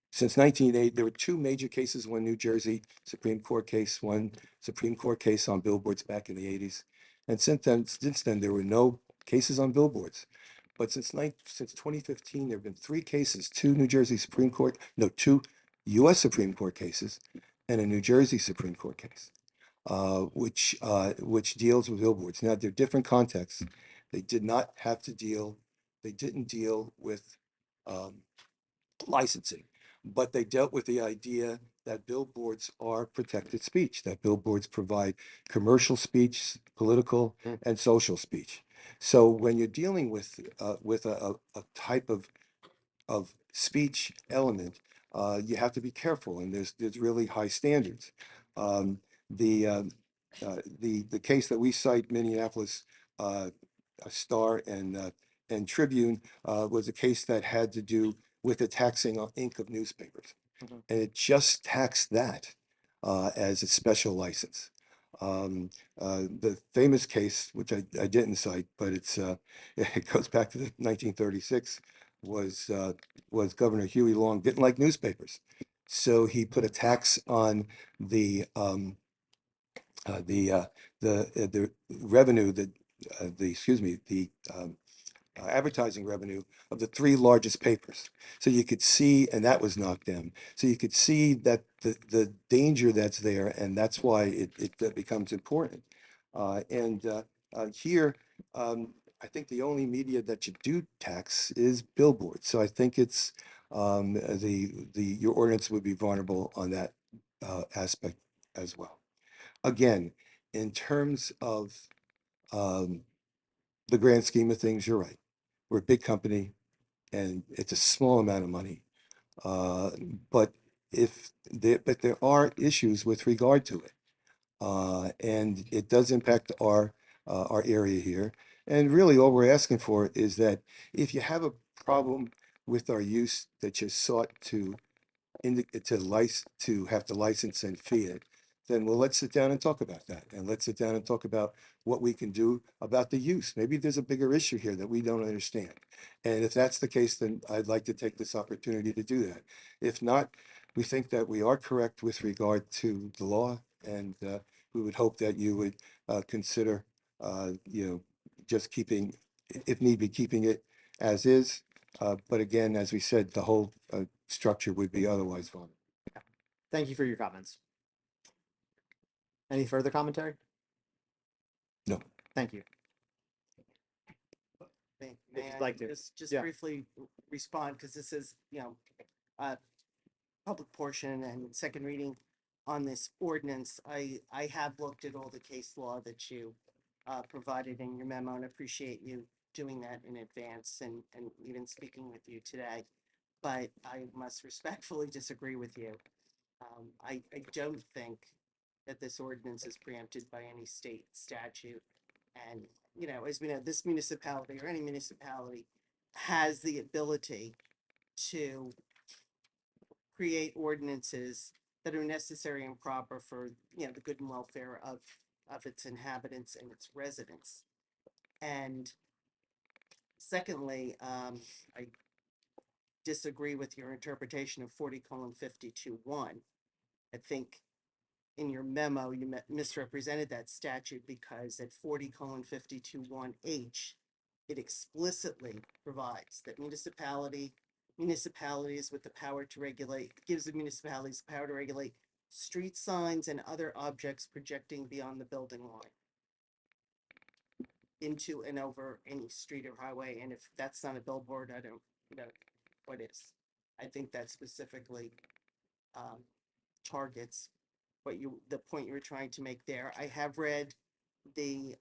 Since 1980, there were two major cases, one New Jersey Supreme Court case, one Supreme Court case on billboards back in the 80s. And since then, there were no cases on billboards. But since 2015, there have been three cases, two New Jersey Supreme Court, no, two US Supreme Court cases and a New Jersey Supreme Court case, which deals with billboards. Now, they're different contexts. They didn't deal with licensing, but they dealt with the idea that billboards are protected speech, that billboards provide commercial speech, political and social speech. So when you're dealing with a type of speech element, you have to be careful, and there's really high standards. The case that we cite, Minneapolis Star and Tribune, was a case that had to do with the taxing on ink of newspapers, and it just taxed that as a special license. The famous case, which I didn't cite, but it's it goes back to the 1936, was Governor Huey Long didn't like newspapers, so he put a tax on the uh, the uh, the revenue that the excuse me the advertising revenue of the three largest papers. So you could see, and that was knocked down. So you could see that the danger that's there, and that's why it becomes important. Here, I think the only media that you do tax is billboards. So I think it's your ordinance would be vulnerable on that aspect as well. Again, in terms of um, the grand scheme of things, you're right. We're a big company and it's a small amount of money. Uh, but but there are issues with regard to it. And it does impact our area here. And really all we're asking for is that if you have a problem with our use that you sought to to have to license and fee it, then let's sit down and talk about that. And let's sit down and talk about what we can do about the use. Maybe there's a bigger issue here that we don't understand. And if that's the case, then I'd like to take this opportunity to do that. If not, we think that we are correct with regard to the law, and we would hope that you would consider, just keeping, if need be, keeping it as is. But again, as we said, the whole structure would be otherwise vulnerable. Thank you for your comments. Any further commentary? No. Thank you. May If you'd I like to. just Yeah. briefly respond, because this is, a public portion and second reading on this ordinance. I have looked at all the case law that you provided in your memo, and appreciate you doing that in advance and even speaking with you today. But I must respectfully disagree with you. I don't think that this ordinance is preempted by any state statute. And, as we know, this municipality or any municipality has the ability to create ordinances that are necessary and proper for, the good and welfare of its inhabitants and its residents. And secondly, I disagree with your interpretation of 40:52(1). I think in your memo, you misrepresented that statute, because at 40:52(1)H, it explicitly provides that municipalities with the power to regulate, gives the municipalities the power to regulate street signs and other objects projecting beyond the building line into and over any street or highway. And if that's not a billboard, I don't know what is. I think that specifically targets the point you were trying to make there. I have read the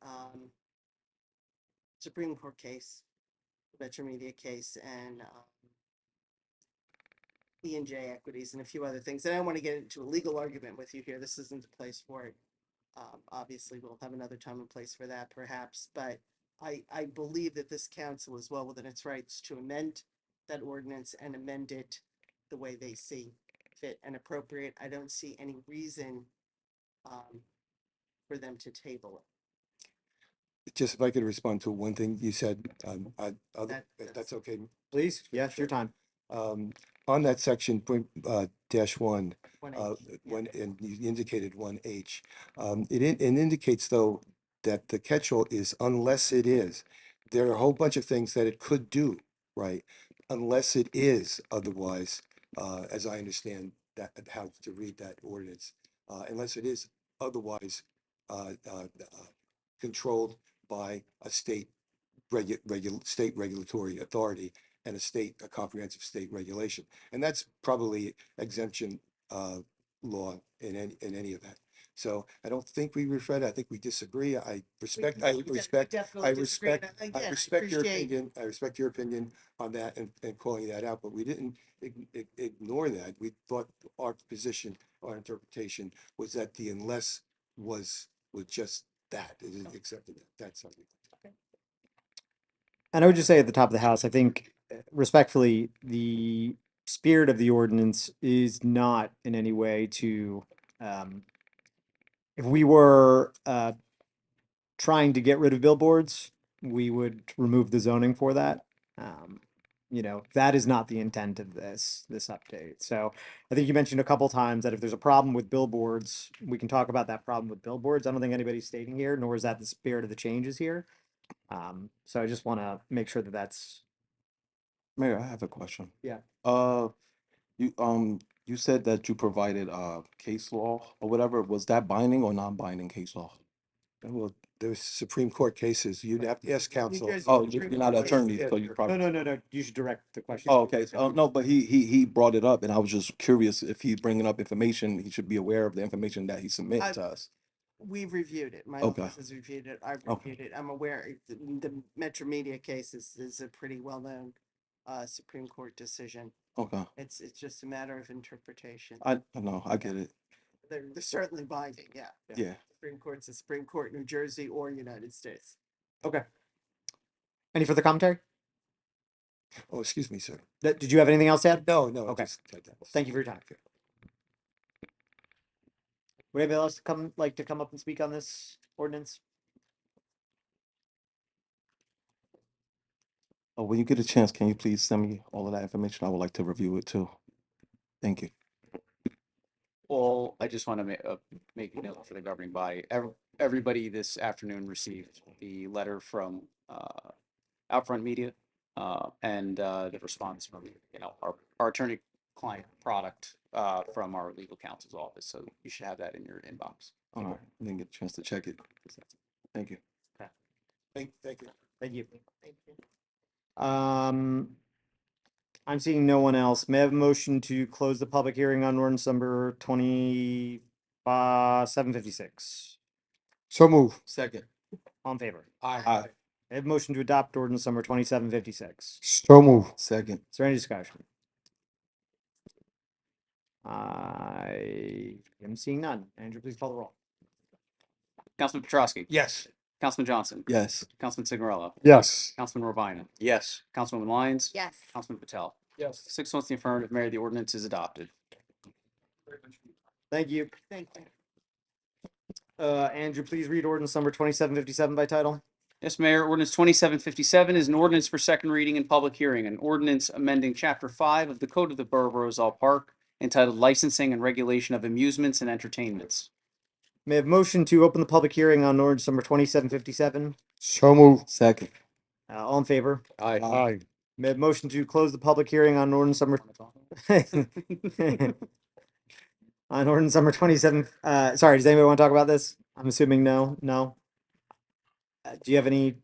Supreme Court case, the Metro Media case, and E&J equities and a few other things. And I don't want to get into a legal argument with you here. This isn't the place for it. Obviously, we'll have another time and place for that, perhaps. But I believe that this council is well within its rights to amend that ordinance and amend it the way they see fit and appropriate. I don't see any reason for them to table it. Just if I could respond to one thing you said, if That's- that's okay. Please, yeah, it's your time. On that section, point, -1, 1H, when, and you indicated 1H, it indicates though that the catch-all is unless it is. There are a whole bunch of things that it could do, right? Unless it is otherwise, as I understand that, how to read that ordinance, unless it is otherwise controlled by a state state regulatory authority and a comprehensive state regulation. And that's probably exemption law in any event. So I don't think we refer to, I think we disagree. I respect your appreciate- opinion. I respect your opinion on that and calling that out, but we didn't ignore that. We thought our position, our interpretation was that the unless was just that, it accepted that. That's something. And I would just say at the top of the house, I think respectfully, the spirit of the ordinance is not in any way to if we were trying to get rid of billboards, we would remove the zoning for that. You know, that is not the intent of this update. So I think you mentioned a couple times that if there's a problem with billboards, we can talk about that problem with billboards. I don't think anybody's stating here, nor is that the spirit of the changes here. So I just want to make sure that that's Mayor, I have a question. Yeah. You said that you provided case law or whatever. Was that binding or non-binding case law? Well, there's Supreme Court cases. You'd have to ask counsel. Jersey Oh, Supreme you're not an Court. attorney, so you no, probably. no. You should direct the question. Oh, okay. No, but he brought it up, and I was just curious if he's bringing up information. He should be aware of the information that he submitted to us. We've reviewed it. My Okay. office has reviewed it. I've Okay. reviewed it. I'm aware the Metro Media case is a pretty well-known Supreme Court decision. Okay. It's just a matter of interpretation. I know. I get it. They're certainly binding, yeah. Yeah. Supreme Court's the Supreme Court, New Jersey or United States. Okay. Any further commentary? Oh, excuse me, sir. Did you have anything else to add? No, Okay. that. Thank you for your time. Would anybody else like to come up and speak on this ordinance? Oh, when you get a chance, can you please send me all of that information? I would like to review it too. Thank you. Well, I just want to make a note for the governing body. Everybody this afternoon received the letter from Outfront Media and the response from our attorney-client product from our legal counsel's office. So you should have that in your inbox. All right. I didn't get a chance to check it. Thank you. Thank you. Thank you. Thank you. I'm seeing no one else. May I have a motion to close the public hearing on ordinance number 756? So move. Second. All in favor? Aye. I have a motion to adopt ordinance number 2756. So move. Second. Is there any discussion? I am seeing none. Andrew, please call the roll. Councilman Petrosky. Yes. Councilman Johnson. Yes. Councilman Signorello. Yes. Councilman Urbina. Yes. Councilwoman Lyons. Yes. Councilman Patel. Yes. 6 votes in the affirmative, Mayor, the ordinance is adopted. Thank you. Thank you. Andrew, please read ordinance number 2757 by title. Yes, Mayor, ordinance 2757 is an ordinance for second reading and public hearing, an ordinance amending Chapter 5 of the Code of the Borough of Roselle Park entitled Licensing and Regulation of Amusements and Entertainments. May I have a motion to open the public hearing on ordinance number 2757? So move. Second. All in favor? Aye. Aye. May I have a motion to close the public hearing on ordinance number on ordinance number 27. Sorry, does anybody want to talk about this? I'm assuming no. No. Do you have any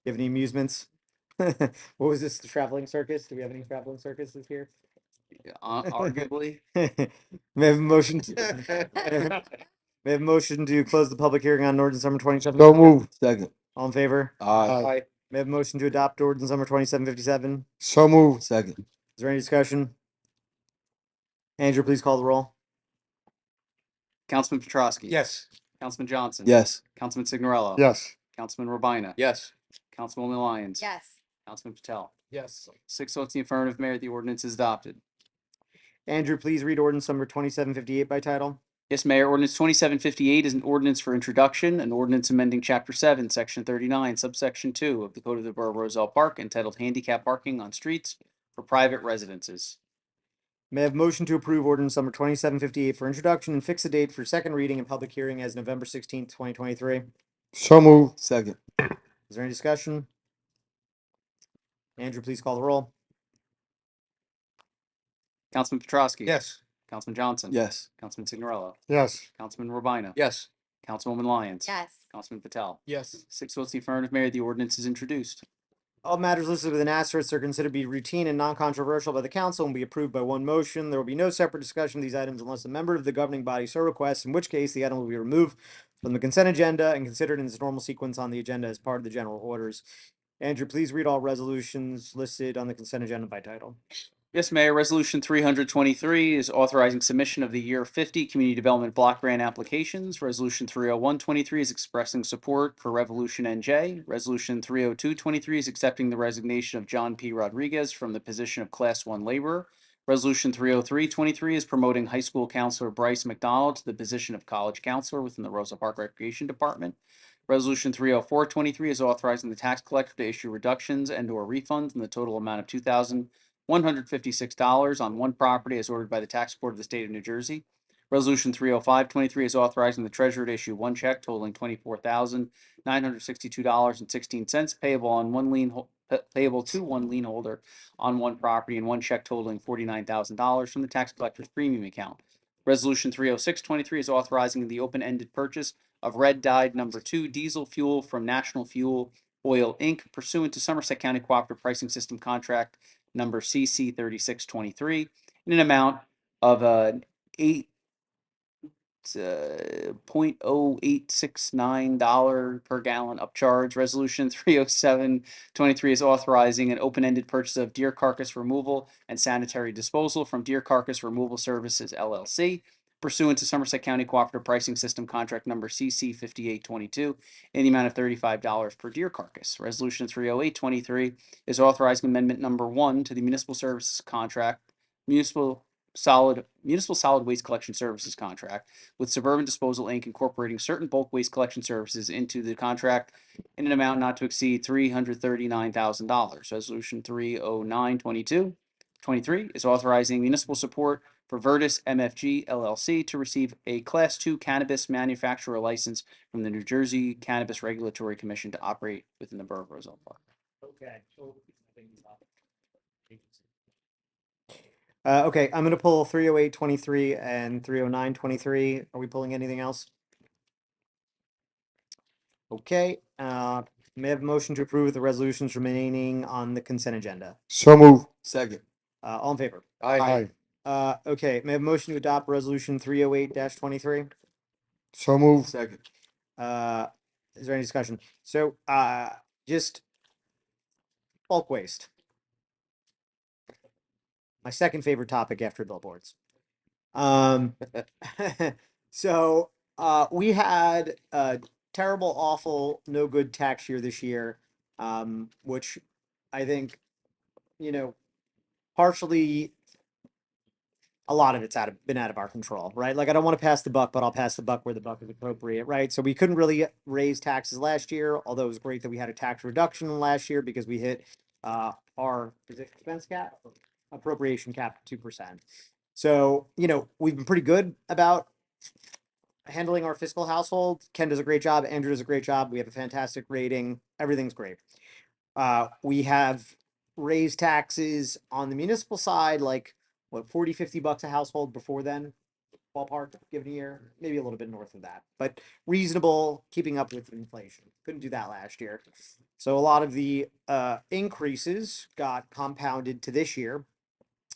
amusements? What was this? The traveling circus? Do we have any traveling circuses here? Arguably. May I have a motion to may I have a motion to close the public hearing on ordinance number 27? So move. Second. All in favor? Aye. May I have a motion to adopt ordinance number 2757? So move. Second. Is there any discussion? Andrew, please call the roll. Councilman Petrosky. Yes. Councilman Johnson. Yes. Councilman Signorello. Yes. Councilman Urbina. Yes. Councilwoman Lyons. Yes. Councilman Patel. Yes. 6 votes in the affirmative, Mayor, the ordinance is adopted. Andrew, please read ordinance number 2758 by title. Yes, Mayor, ordinance 2758 is an ordinance for introduction, an ordinance amending Chapter 7, Section 39, Subsection 2 of the Code of the Borough of Roselle Park entitled Handicap Parking on Streets for Private Residences. May I have a motion to approve ordinance number 2758 for introduction and fix a date for second reading and public hearing as November 16th, 2023? So move. Second. Is there any discussion? Andrew, please call the roll. Councilman Petrosky. Yes. Councilman Johnson. Yes. Councilman Signorello. Yes. Councilman Urbina. Yes. Councilwoman Lyons. Yes. Councilman Patel. Yes. 6 votes in the affirmative, Mayor, the ordinance is introduced. All matters listed with an asterisk are considered to be routine and non-controversial by the council and will be approved by one motion. There will be no separate discussion of these items unless a member of the governing body so requests, in which case the item will be removed from the consent agenda and considered in its normal sequence on the agenda as part of the general orders. Andrew, please read all resolutions listed on the consent agenda by title. Yes, Mayor. Resolution 323 is authorizing submission of the Year 50 Community Development Block Grant applications. Resolution 30123 is expressing support for Revolution NJ. Resolution 30223 is accepting the resignation of John P. Rodriguez from the position of Class 1 laborer. Resolution 30323 is promoting high school counselor Bryce McDonald to the position of college counselor within the Roselle Park Recreation Department. Resolution 30423 is authorizing the tax collector to issue reductions and/or refunds in the total amount of $2,156 on one property as ordered by the tax court of the state of New Jersey. Resolution 30523 is authorizing the treasurer to issue one check totaling $24,962.16 payable to one lien holder on one property and one check totaling $49,000 from the tax collector's premium account. Resolution 30623 is authorizing the open-ended purchase of red dyed number 2 diesel fuel from National Fuel Oil Inc. pursuant to Somerset County Cooperative Pricing System contract number CC 3623 in an amount of $8 $0.0869 per gallon upcharge. Resolution 30723 is authorizing an open-ended purchase of deer carcass removal and sanitary disposal from Deer Carcass Removal Services LLC pursuant to Somerset County Cooperative Pricing System contract number CC 5822 in the amount of $35 per deer carcass. Resolution 30823 is authorizing amendment number 1 to the municipal services contract, municipal solid waste collection services contract with Suburban Disposal Inc. incorporating certain bulk waste collection services into the contract in an amount not to exceed $339,000. Resolution 30923 is authorizing municipal support for Vertus MFG LLC to receive a Class 2 cannabis manufacturer license from the New Jersey Cannabis Regulatory Commission to operate within the borough of Roselle Park. Okay. Okay, I'm gonna pull 30823 and 30923. Are we pulling anything else? Okay, may I have a motion to approve the resolutions remaining on the consent agenda? So move. Second. All in favor? Aye. Okay, may I have a motion to adopt resolution 308-23? So move. Second. Is there any discussion? So, just bulk waste. My second favorite topic after billboards. So, we had a terrible, awful, no good tax year this year, which I think, partially a lot of it's been out of our control, right? Like I don't want to pass the buck, but I'll pass the buck where the buck is appropriate, right? So we couldn't really raise taxes last year, although it was great that we had a tax reduction last year because we hit our expense cap, appropriation cap 2%. So we've been pretty good about handling our fiscal household. Ken does a great job. Andrew does a great job. We have a fantastic rating. Everything's great. We have raised taxes on the municipal side, like what, 40, $50 a household before then, ballpark, given a year, maybe a little bit north of that, but reasonable, keeping up with inflation. Couldn't do that last year. So a lot of the increases got compounded to this year.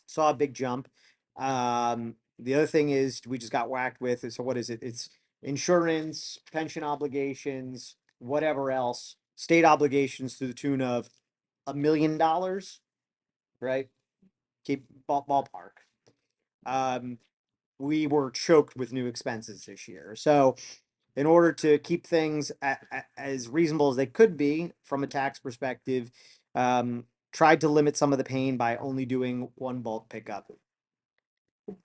Saw a big jump. The other thing is we just got whacked with, so what is it? It's insurance, pension obligations, whatever else, state obligations to the tune of $1 million, right? Keep ballpark. We were choked with new expenses this year. So in order to keep things as reasonable as they could be from a tax perspective, tried to limit some of the pain by only doing one bulk pickup.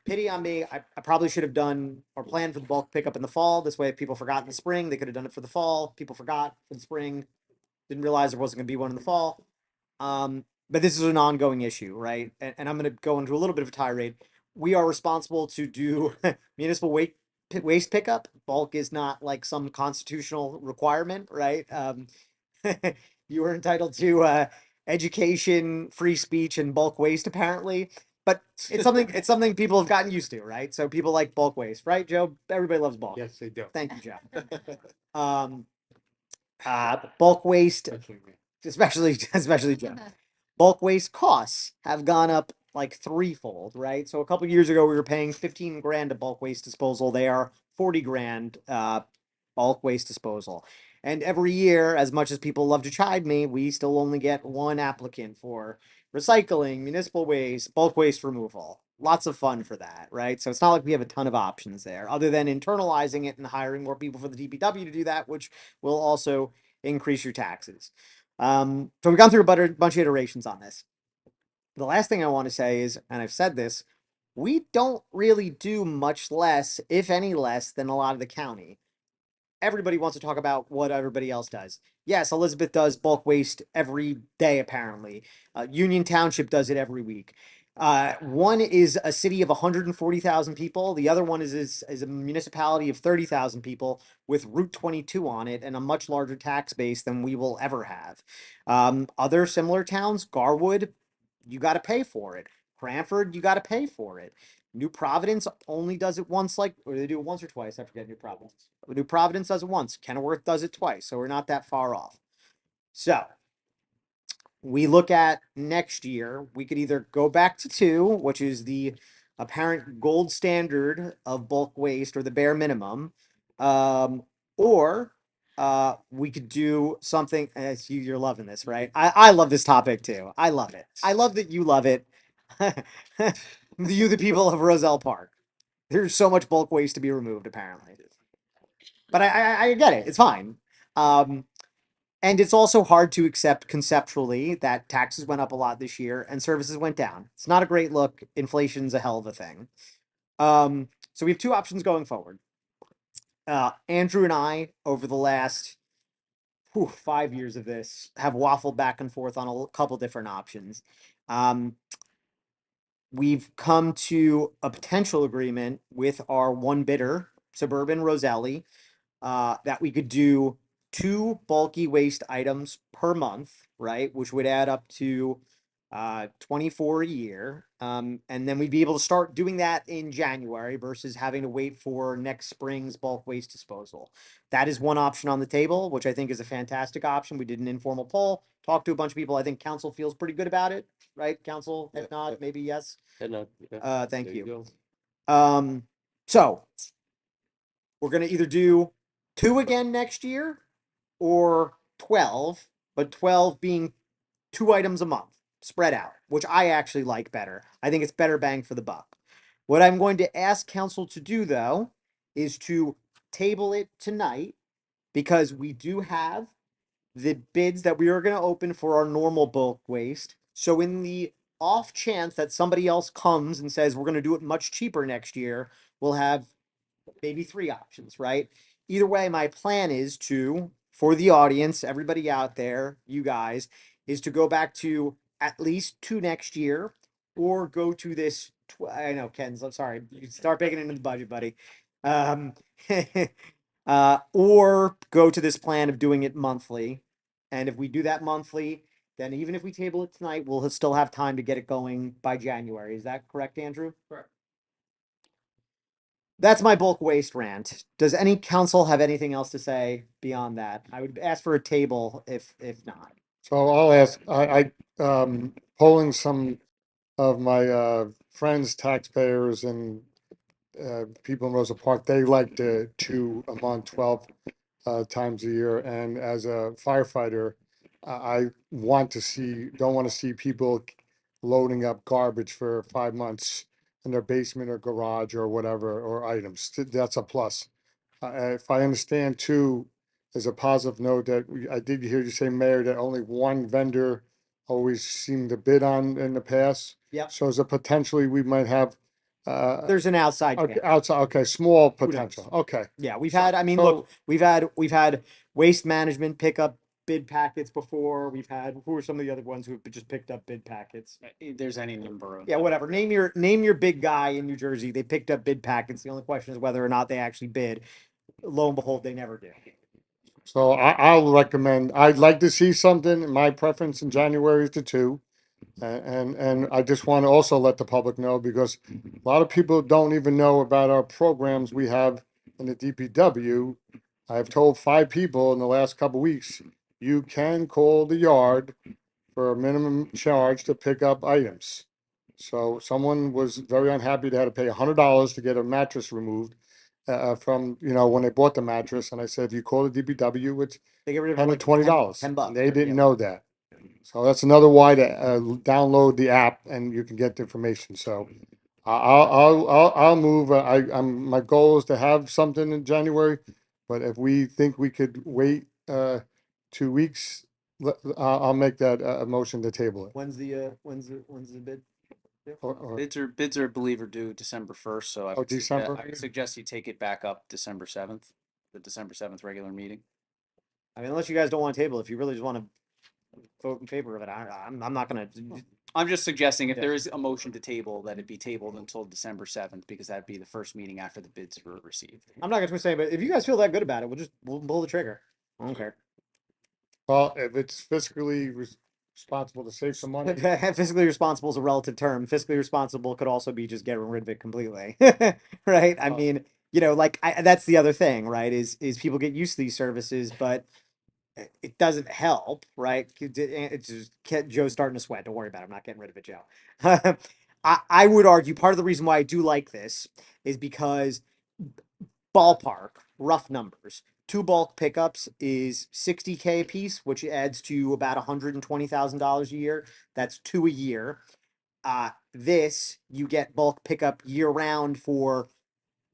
Pity on me. I probably should have done or planned for the bulk pickup in the fall. This way, if people forgot in the spring, they could have done it for the fall. People forgot for the spring, didn't realize there wasn't going to be one in the fall. But this is an ongoing issue, right? And I'm going to go into a little bit of a tirade. We are responsible to do municipal waste pickup. Bulk is not like some constitutional requirement, right? You are entitled to education, free speech, and bulk waste, apparently. But it's something people have gotten used to, right? So people like bulk waste, right, Joe? Everybody loves bulk. Yes, they do. Thank you, Joe. Bulk waste, especially Joe. Bulk waste costs have gone up like threefold, right? So a couple years ago, we were paying 15 grand to bulk waste disposal. They are 40 grand bulk waste disposal. And every year, as much as people love to chide me, we still only get one applicant for recycling, municipal waste, bulk waste removal. Lots of fun for that, right? So it's not like we have a ton of options there, other than internalizing it and hiring more people for the DPW to do that, which will also increase your taxes. So we've gone through a bunch of iterations on this. the last thing I want to say is, and I've said this, we don't really do much less, if any less, than a lot of the county. Everybody wants to talk about what everybody else does. Yes, Elizabeth does bulk waste every day, apparently. Union Township does it every week. One is a city of 140,000 people. The other one is a municipality of 30,000 people with Route 22 on it and a much larger tax base than we will ever have. Other similar towns, Garwood, you got to pay for it. Cranford, you got to pay for it. New Providence only does it once, or they do it once or twice. I forget New Providence. New Providence does it once. Kenilworth does it twice. So we're not that far off. So we look at next year, we could either go back to 2, which is the apparent gold standard of bulk waste or the bare minimum, or we could do something. You're loving this, right? I love this topic too. I love it. I love that you love it. You, the people of Roselle Park. There's so much bulk waste to be removed, apparently. But I get it. It's fine. And it's also hard to accept conceptually that taxes went up a lot this year and services went down. It's not a great look. Inflation's a hell of a thing. So we have 2 options going forward. Andrew and I, over the last 5 years of this, have waffled back and forth on a couple different options. We've come to a potential agreement with our one bidder, Suburban Roselle, that we could do 2 bulky waste items per month, right? Which would add up to 24 a year. And then we'd be able to start doing that in January versus having to wait for next spring's bulk waste disposal. That is one option on the table, which I think is a fantastic option. We did an informal poll, talked to a bunch of people. I think council feels pretty good about it, right? Council, if not, maybe yes. And, Thank there you. go. So we're gonna either do 2 again next year or 12, but 12 being 2 items a month spread out, which I actually like better. I think it's better bang for the buck. What I'm going to ask council to do though is to table it tonight because we do have the bids that we are going to open for our normal bulk waste. So in the off chance that somebody else comes and says we're going to do it much cheaper next year, we'll have maybe 3 options, right? Either way, my plan is to, for the audience, everybody out there, you guys, is to go back to at least 2 next year or go to this. I know, Ken's, I'm sorry. You can start baking into the budget, buddy. Um, or go to this plan of doing it monthly. And if we do that monthly, then even if we table it tonight, we'll still have time to get it going by January. Is that correct, Andrew? Correct. That's my bulk waste rant. Does any council have anything else to say beyond that? I would ask for a table if not. So I'll ask, polling some of my friends, taxpayers and people in Rosa Park, they like to chew a month, 12 times a year. And as a firefighter, I don't want to see people loading up garbage for 5 months in their basement or garage or whatever, or items. That's a plus. If I understand too, there's a positive note that I did hear you say, Mayor, that only one vendor always seemed to bid on in the past. Yep. So is it potentially we might have, There's an outside okay, chance. outside, okay, small Who knows? potential, okay. Yeah, we've had, I mean, So- look, we've had waste management pick up bid packets before. We've had, who are some of the other ones who've just picked up bid packets? There's any number of. Yeah, whatever. Name your big guy in New Jersey. They picked up bid packets. The only question is whether or not they actually bid. Lo and behold, they never do. So I'll recommend, I'd like to see something, my preference in January is to 2. And I just want to also let the public know, because a lot of people don't even know about our programs we have in the DPW. I've told 5 people in the last couple weeks, you can call the yard for a minimum charge to pick up items. So someone was very unhappy they had to pay $100 to get a mattress removed from, when they bought the mattress. And I said, if you call the DPW, it's They get rid of it $10 for to $20. $10 bucks. They didn't Yeah. know that. So that's another why to download the app and you can get the information. So I'll move. My goal is to have something in January, but if we think we could wait 2 weeks, I'll make that a motion to table it. When's the bid? Or Bids are, I believe, are due December 1st, so I would December? I would suggest you take it back up December 7th, the December 7th regular meeting. I mean, unless you guys don't want to table, if you really just want to vote in favor of it, I'm not gonna. I'm just suggesting if Yeah. there is a motion to table, that it be tabled until December 7th, because that'd be the first meeting after the bids were received. I'm not gonna say, but if you guys feel that good about it, we'll pull the trigger. I don't care. Well, if it's fiscally responsible to save some money. Fiscally responsible is a relative term. Fiscally responsible could also be just getting rid of it completely, right? I mean, like that's the other thing, right? Is people get used to these services, but it doesn't help, right? It's just Joe's starting to sweat. Don't worry about it. I'm not getting rid of it, Joe. I would argue part of the reason why I do like this is because ballpark, rough numbers. Two bulk pickups is $60K a piece, which adds to about $120,000 a year. That's two a year. This you get bulk pickup year round for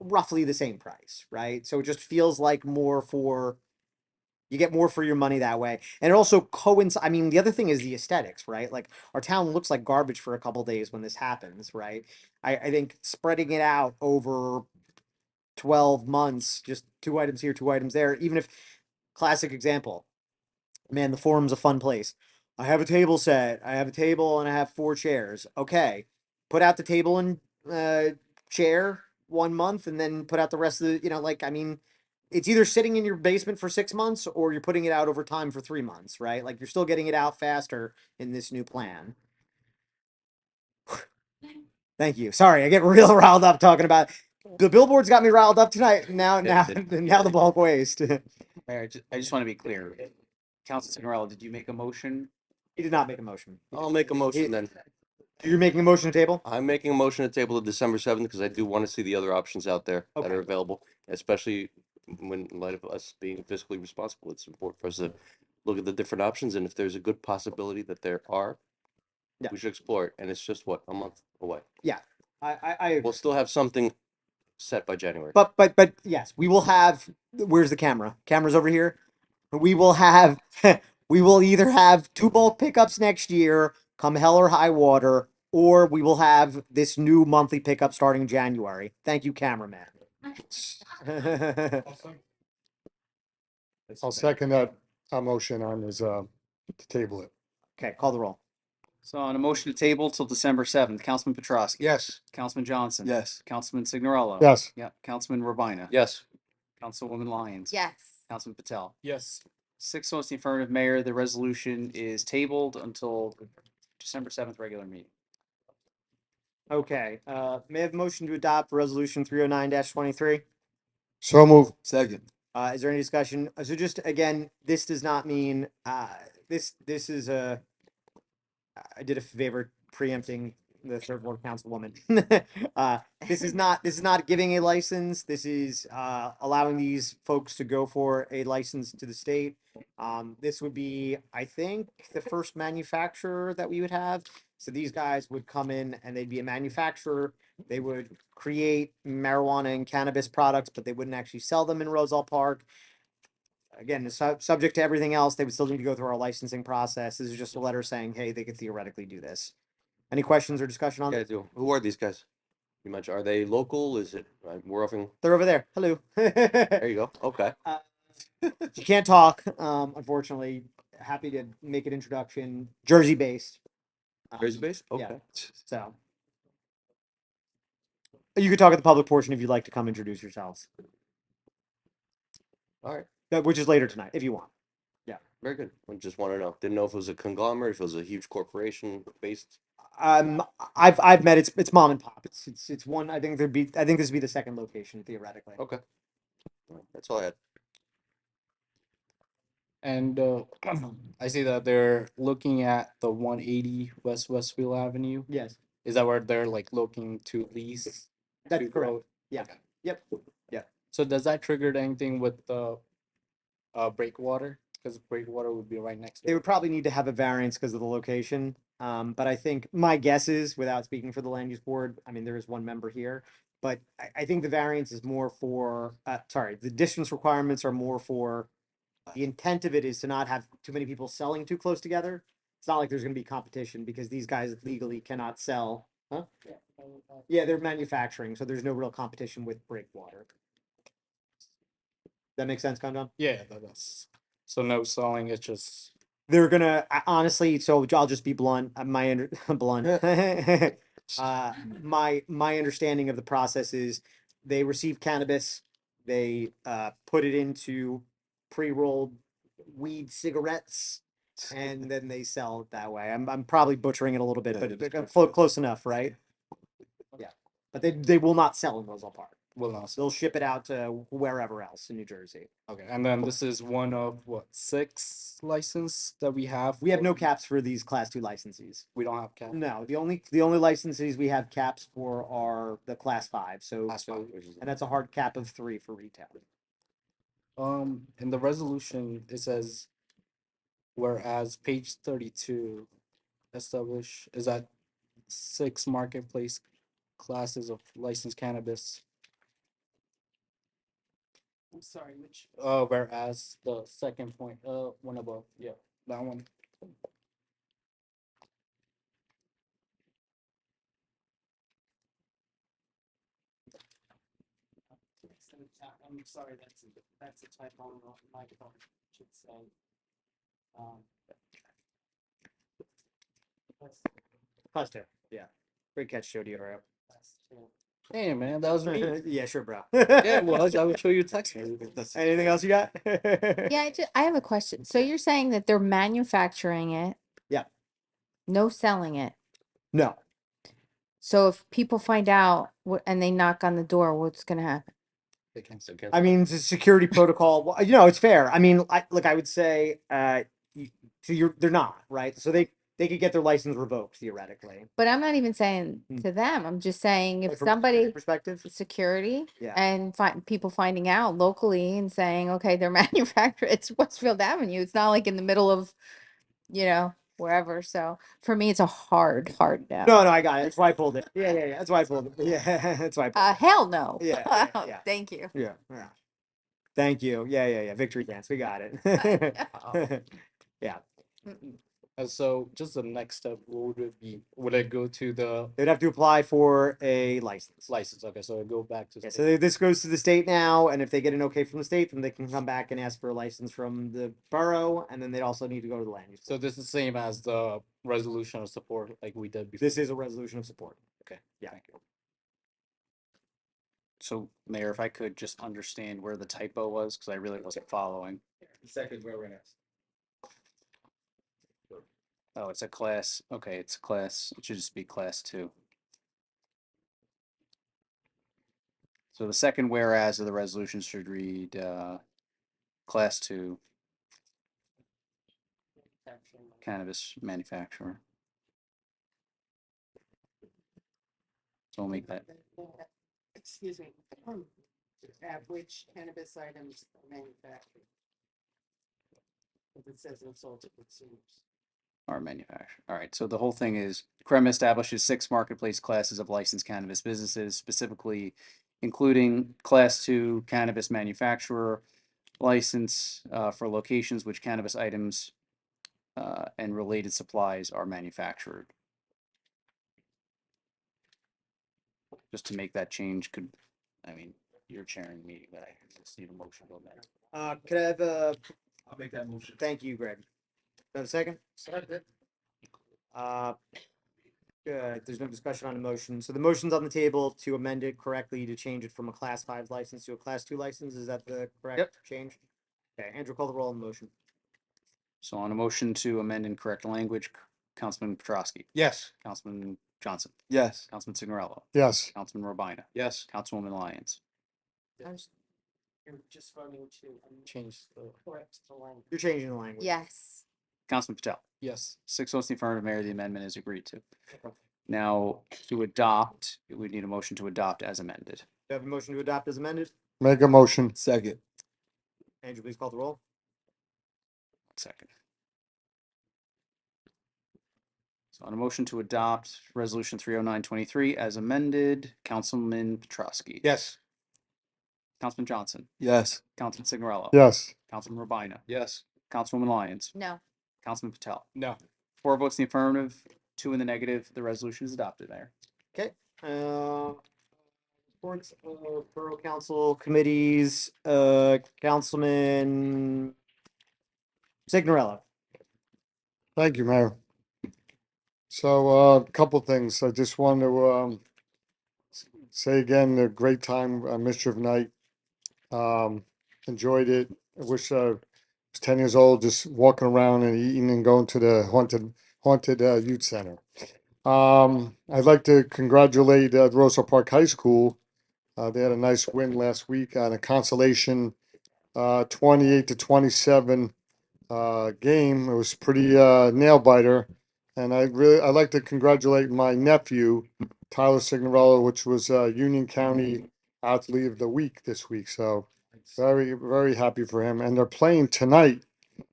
roughly the same price, right? So it just feels like you get more for your money that way. And it also coincides. I mean, the other thing is the aesthetics, right? Like our town looks like garbage for a couple days when this happens, right? I think spreading it out over 12 months, just two items here, two items there, even if classic example, man, the forum's a fun place. I have a table set, I have a table and I have 4 chairs. Okay. Put out the table and chair 1 month and then put out the rest of the, I mean, it's either sitting in your basement for 6 months or you're putting it out over time for 3 months, right? Like you're still getting it out faster in this new plan. Thank you. Sorry, I get real riled up talking about the billboards got me riled up tonight. Now the bulk waste. Mayor, I just want to be clear. Council Signorella, did you make a motion? He did not make a motion. I'll make a motion then. You're making a motion to table? I'm making a motion to table to December 7th because I do want to see the other options out there that Okay. are available, especially when in light of us being fiscally responsible. It's important for us to look at the different options, and if there's a good possibility that there are, Yeah. we should explore it. And it's just what, a month away. I agree. We'll still have something set by January. But yes, we will have. Where's the camera? Camera's over here. We will have. We will either have two bulk pickups next year, come hell or high water, or we will have this new monthly pickup starting January. Thank you, cameraman. I'll second that motion on his to table it. Okay, call the roll. So on a motion to table till December 7th, Councilman Petrosky. Yes. Councilman Johnson. Yes. Councilman Signorello. Yes. Yeah. Councilman Robina. Yes. Councilwoman Lyons. Yes. Councilman Patel. Yes. 6 votes in the affirmative, Mayor. The resolution is tabled until December 7th regular meeting. Okay. May I have a motion to adopt resolution 309-23? So move. Second. Is there any discussion? So just again, this does not mean this is a. I did a favor preempting the third ward councilwoman. This is not giving a license. This is allowing these folks to go for a license to the state. This would be, I think, the first manufacturer that we would have. So these guys would come in and they'd be a manufacturer. They would create marijuana and cannabis products, but they wouldn't actually sell them in Roselle Park. Again, subject to everything else, they would still need to go through our licensing process. This is just a letter saying, hey, they could theoretically do this. Any questions or discussion on Yeah, I it? do. Who are these guys? You mentioned, are they local? Is it, we're offering, They're over there. Hello. there you go. Okay. You can't talk, unfortunately. Happy to make an introduction. Jersey based. Jersey based? Yeah. Okay. So you could talk at the public portion if you'd like to come introduce yourselves. All right. Which is later tonight, if you want. Very good. I just want to know. Didn't know if it was a conglomerate, if it was a huge corporation based. I've met it's mom and pop. It's one. I think this would be the second location theoretically. Okay. All right, that's all I had. And I see that they're looking at the 180 West Westfield Avenue. Yes, Is that where they're like looking to lease? that's to correct. grow? Yeah. Okay. Yep. So does that trigger anything with the breakwater? Because breakwater would be right next They door. would probably need to have a variance because of the location. But I think my guess is, without speaking for the land use board, I mean, there is one member here, but I think the variance is more for, the distance requirements are more for The intent of it is to not have too many people selling too close together. It's not like there's gonna be competition because these guys legally cannot sell, huh? Yeah, they're manufacturing, so there's no real competition with breakwater. That makes sense, Condon? Yeah, that's, so no selling, it's just, They're gonna honestly. So I'll just be blunt. Blunt. My understanding of the process is they receive cannabis, they put it into pre-rolled weed cigarettes, and then they sell it that way. I'm probably butchering it a little bit, but close enough, right? Yeah, but they will not sell in Roselle Park. will not. They'll ship it out to wherever else in New Jersey. Okay, and then this is one of what, 6 license that we have? We have for- no caps for these class 2 licensees. We don't have cap. No, the only licensees we have caps for are the class 5. So, Class five, which is- and that's a hard cap of 3 for retail. In the resolution, it says, whereas page 32 is that 6 marketplace classes of licensed cannabis. I'm sorry, which, Whereas the second point, one above, yeah, that one. I'm sorry, that's a typo on my part, should say. Class 2. Yeah. Great catch, Jody. All right. Hey man, that was me. Yeah, sure, bro. Yeah, it was. I will show you text. Anything else you got? Yeah, I have a question. So you're saying that they're manufacturing it? Yeah. No selling it. No. So if people find out and they knock on the door, what's gonna happen? They can still get I mean, it's a security protocol. Well, you know, it's fair. I mean, I would say, they're not right. So they could get their license revoked theoretically. But I'm not even saying Hmm. to them. I'm just saying if Like, from a security somebody perspective. security Yeah. and people finding out locally and saying, okay, they're manufacturing. It's Westfield Avenue. It's not like in the middle of, wherever. So for me, it's a hard no. No, I got it. That's why I pulled it. Yeah. That's why I pulled it. Yeah, that's why I pulled it. Hell no. Yeah, yeah. Thank you. Yeah. Thank you. Yeah. Victory dance. We got it. Yeah. And so just the next step, what would it be? Would it go to the They'd have to apply for a license. license? Okay, so it go back to Yeah, state. so this goes to the state now, and if they get an okay from the state, then they can come back and ask for a license from the borough, and then they'd also need to go to the land use. So this is the same as the resolution of support like we did before. This is a resolution of support. Okay. Yeah. Thank you. So Mayor, if I could just understand where the typo was, because I really wasn't following. The second where we're next. Oh, it's a class, okay, it's a class, it should just be class 2. So the second whereas of the resolution should read, class 2 cannabis manufacturer. So we'll make that, Excuse me. At which cannabis items are manufactured? If it says it's sold to consumers. our manufacturer. All right, so the whole thing is CREM establishes 6 marketplace classes of licensed cannabis businesses, specifically including class 2 cannabis manufacturer license for locations which cannabis items and related supplies are manufactured. Just to make that change you're chairing the meeting, but I just need a motion on that. Could I have a, I'll make that motion. thank you, Greg. Have a second? Second. Good, there's no discussion on the motion. So the motion's on the table to amend it correctly to change it from a class 5 license to a class 2 license. Is that the correct change? Okay, Andrew, call the roll on the motion. So on a motion to amend in correct language, Councilman Petrosky, Yes. Councilman Johnson, Yes. Councilman Signorello, Yes. Councilman Robina, Yes. Councilwoman Lyons. You're just voting to Change the correct the language. You're changing the language. Yes. Councilman Patel. yes. 6 votes in the affirmative, Mayor, the amendment is agreed to. Now, to adopt, we need a motion to adopt as amended. Do you have a motion to adopt as amended? Make a motion. Second. Andrew, please call the roll. 1 second. So on a motion to adopt Resolution 30923 as amended, Councilman Petrosky. Yes. Councilman Johnson, Yes. Councilman Signorello. Yes. Councilman Urbina, Yes. Councilwoman Lyons, No. Councilman Patel. No. 4 votes in the affirmative, 2 in the negative. The resolution is adopted, Mayor. Okay. Reports of Borough Council committees, Councilman Signorella. Thank you, Mayor. So, a couple things. I just want to, say again, a great time, Mischief Night. Enjoyed it. I wish I was 10 years old, just walking around and eating and going to the haunted youth center. I'd like to congratulate Roselle Park High School. They had a nice win last week on a consolation 28-27 game. It was pretty nail biter, and I'd like to congratulate my nephew Tyler Signorello, which was Union County Athlete of the Week this week. So very happy for him. And they're playing tonight.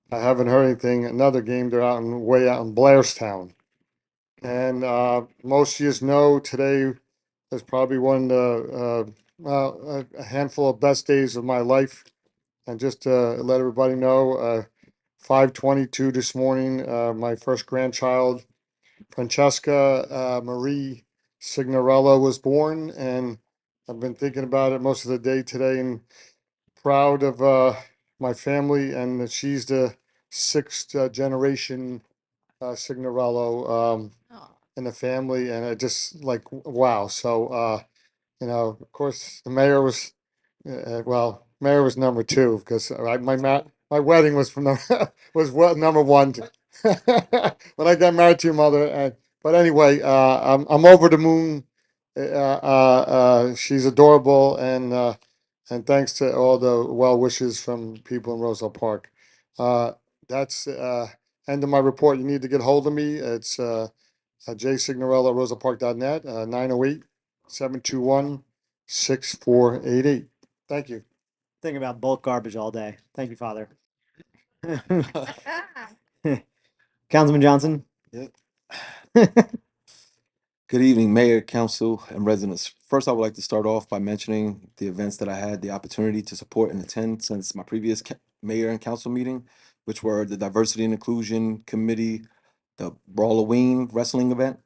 I haven't heard anything. Another game. They're way out in Blairstown. And most of you know today is probably one of the a handful of best days of my life. And just to let everybody know, 5:22 this morning, my first grandchild, Francesca Marie Signorella, was born, and I've been thinking about it most of the day today, and proud of my family, and that she's the sixth generation Signorello Oh. in the family, and I just like wow. So of course, the mayor was mayor was number two because my wedding was from number one when I got married to your mother. But anyway, I'm over the moon. She's adorable, and thanks to all the well wishes from people in Roselle Park. That's end of my report. You need to get hold of me. It's jsignorella at rosellepark.net, 908-721-6488. Thank you. Thinking about bulk garbage all day. Thank you, Father. Councilman Johnson. Yep. Good evening, Mayor, Council, and residents. First, I would like to start off by mentioning the events that I had the opportunity to support and attend since my previous mayor and council meeting, which were the Diversity and Inclusion Committee, the Brawloween Wrestling event,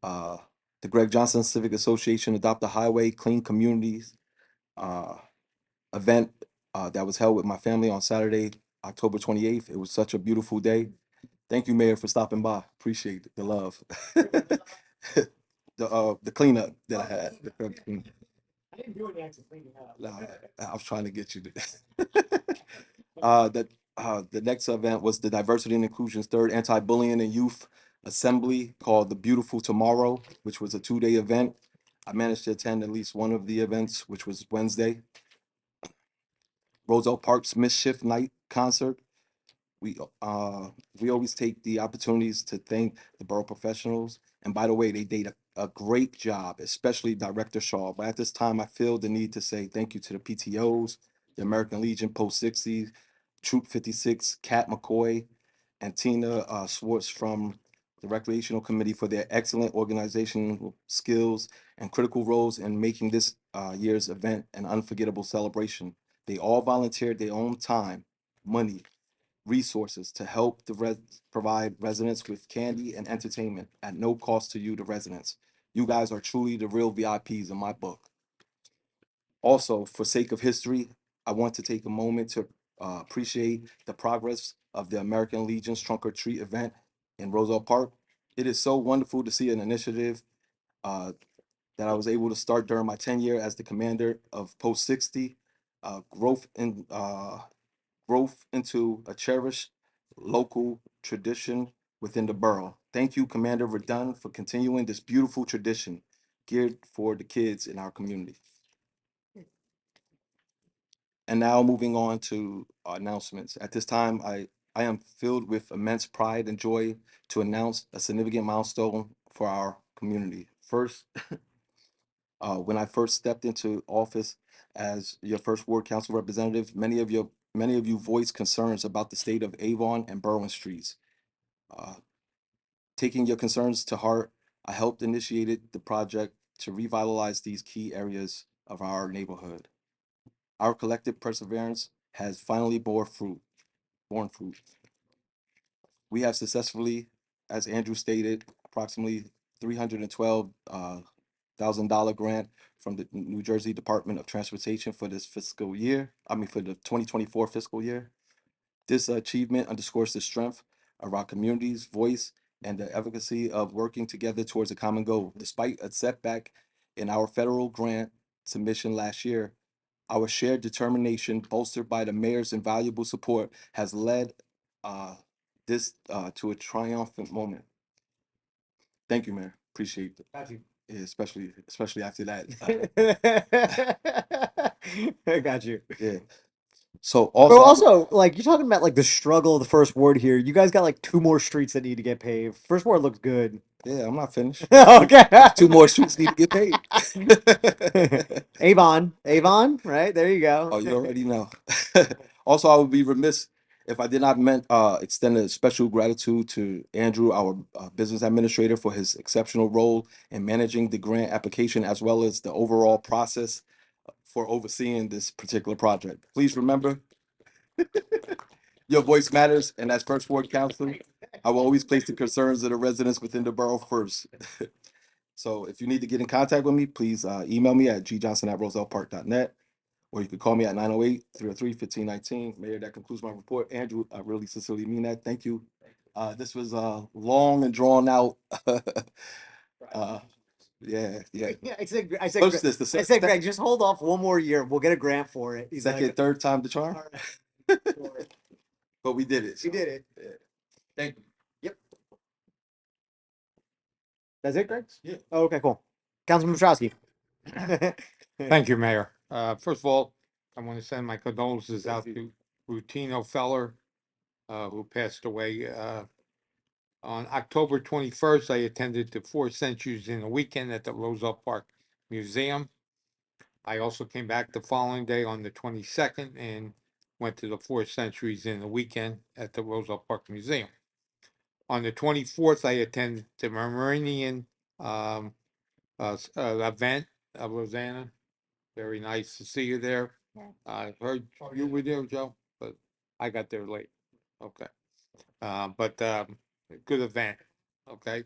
the Greg Johnson Civic Association Adopt a Highway Clean Communities event that was held with my family on Saturday, October 28th. It was such a beautiful day. Thank you, Mayor, for stopping by. Appreciate the love. The cleanup that I had. I didn't do any extra cleaning up. No, I was trying to get you to. The next event was the Diversity and Inclusion's third anti-bullying and youth assembly called the Beautiful Tomorrow, which was a 2-day event. I managed to attend at least one of the events, which was Wednesday. Roselle Park's Mischief Night concert. We always take the opportunities to thank the borough professionals. And by the way, they did a great job, especially Director Shaw. But at this time, I feel the need to say thank you to the PTOs, the American Legion Post 60, Troop 56, Kat McCoy, and Tina Swartz from the Recreational Committee for their excellent organizational skills and critical roles in making this year's event an unforgettable celebration. They all volunteered their own time, money, resources to help provide residents with candy and entertainment at no cost to you, the residents. You guys are truly the real VIPs in my book. Also, for sake of history, I want to take a moment to appreciate the progress of the American Legion's Trunk or Treat event in Roselle Park. It is so wonderful to see an initiative that I was able to start during my tenure as the commander of Post 60, growth into a cherished local tradition within the borough. Thank you, Commander Verdun, for continuing this beautiful tradition geared for the kids in our community. And now moving on to announcements. At this time, I am filled with immense pride and joy to announce a significant milestone for our community. First, when I first stepped into office as your first ward council representative, many of you voiced concerns about the state of Avon and Berwyn streets. Taking your concerns to heart, I helped initiated the project to revitalize these key areas of our neighborhood. Our collective perseverance has finally borne fruit. We have successfully, as Andrew stated, approximately $312,000 grant from the New Jersey Department of Transportation for this fiscal year. For the 2024 fiscal year. This achievement underscores the strength of our community's voice and the efficacy of working together towards a common goal. Despite a setback in our federal grant submission last year, our shared determination, bolstered by the mayor's invaluable support, has led this to a triumphant moment. Thank you, Mayor. Appreciate it. Got you. Yeah, especially after that. I got you. Yeah. So Bro, also, also, like, you're talking about like the struggle of the first ward here. You guys got like 2 more streets that need to get paved. First ward looks good. yeah, I'm not finished. Okay. There's 2 more streets need to get paid. Avon, right? There you go. Oh, you already know. Also, I would be remiss if I did not extend a special gratitude to Andrew, our business administrator, for his exceptional role in managing the grant application as well as the overall process for overseeing this particular project. Please remember, your voice matters, and as first ward council, I will always place the concerns of the residents within the borough first. So if you need to get in contact with me, please email me at gjohnson@rosellepark.net. Or you could call me at 908-303-1519. Mayor, that concludes my report. Andrew, I really sincerely mean that. Thank you. This was long and drawn out. Yeah. Yeah, I said, What's this? I said, Greg, just hold off one more year. We'll get a grant for it. He's Second, like, third time the charm. all right. But we did it. We did it. Yeah. Thank you. That's it, Greg? Yeah. Oh, okay, cool. Councilman Petrowski. Thank you, Mayor. First of all, I want to send my condolences out to Rutino Feller, who passed away. On October 21st, I attended the 4 Centuries in a Weekend at the Roselle Park Museum. I also came back the following day on the 22nd and went to the 4 Centuries in a Weekend at the Roselle Park Museum. On the 24th, I attended the Meridian event of Rosanna. Very nice to see you there. Yeah. I heard you were there, Joe, but I got there late. Okay. But good event. Okay.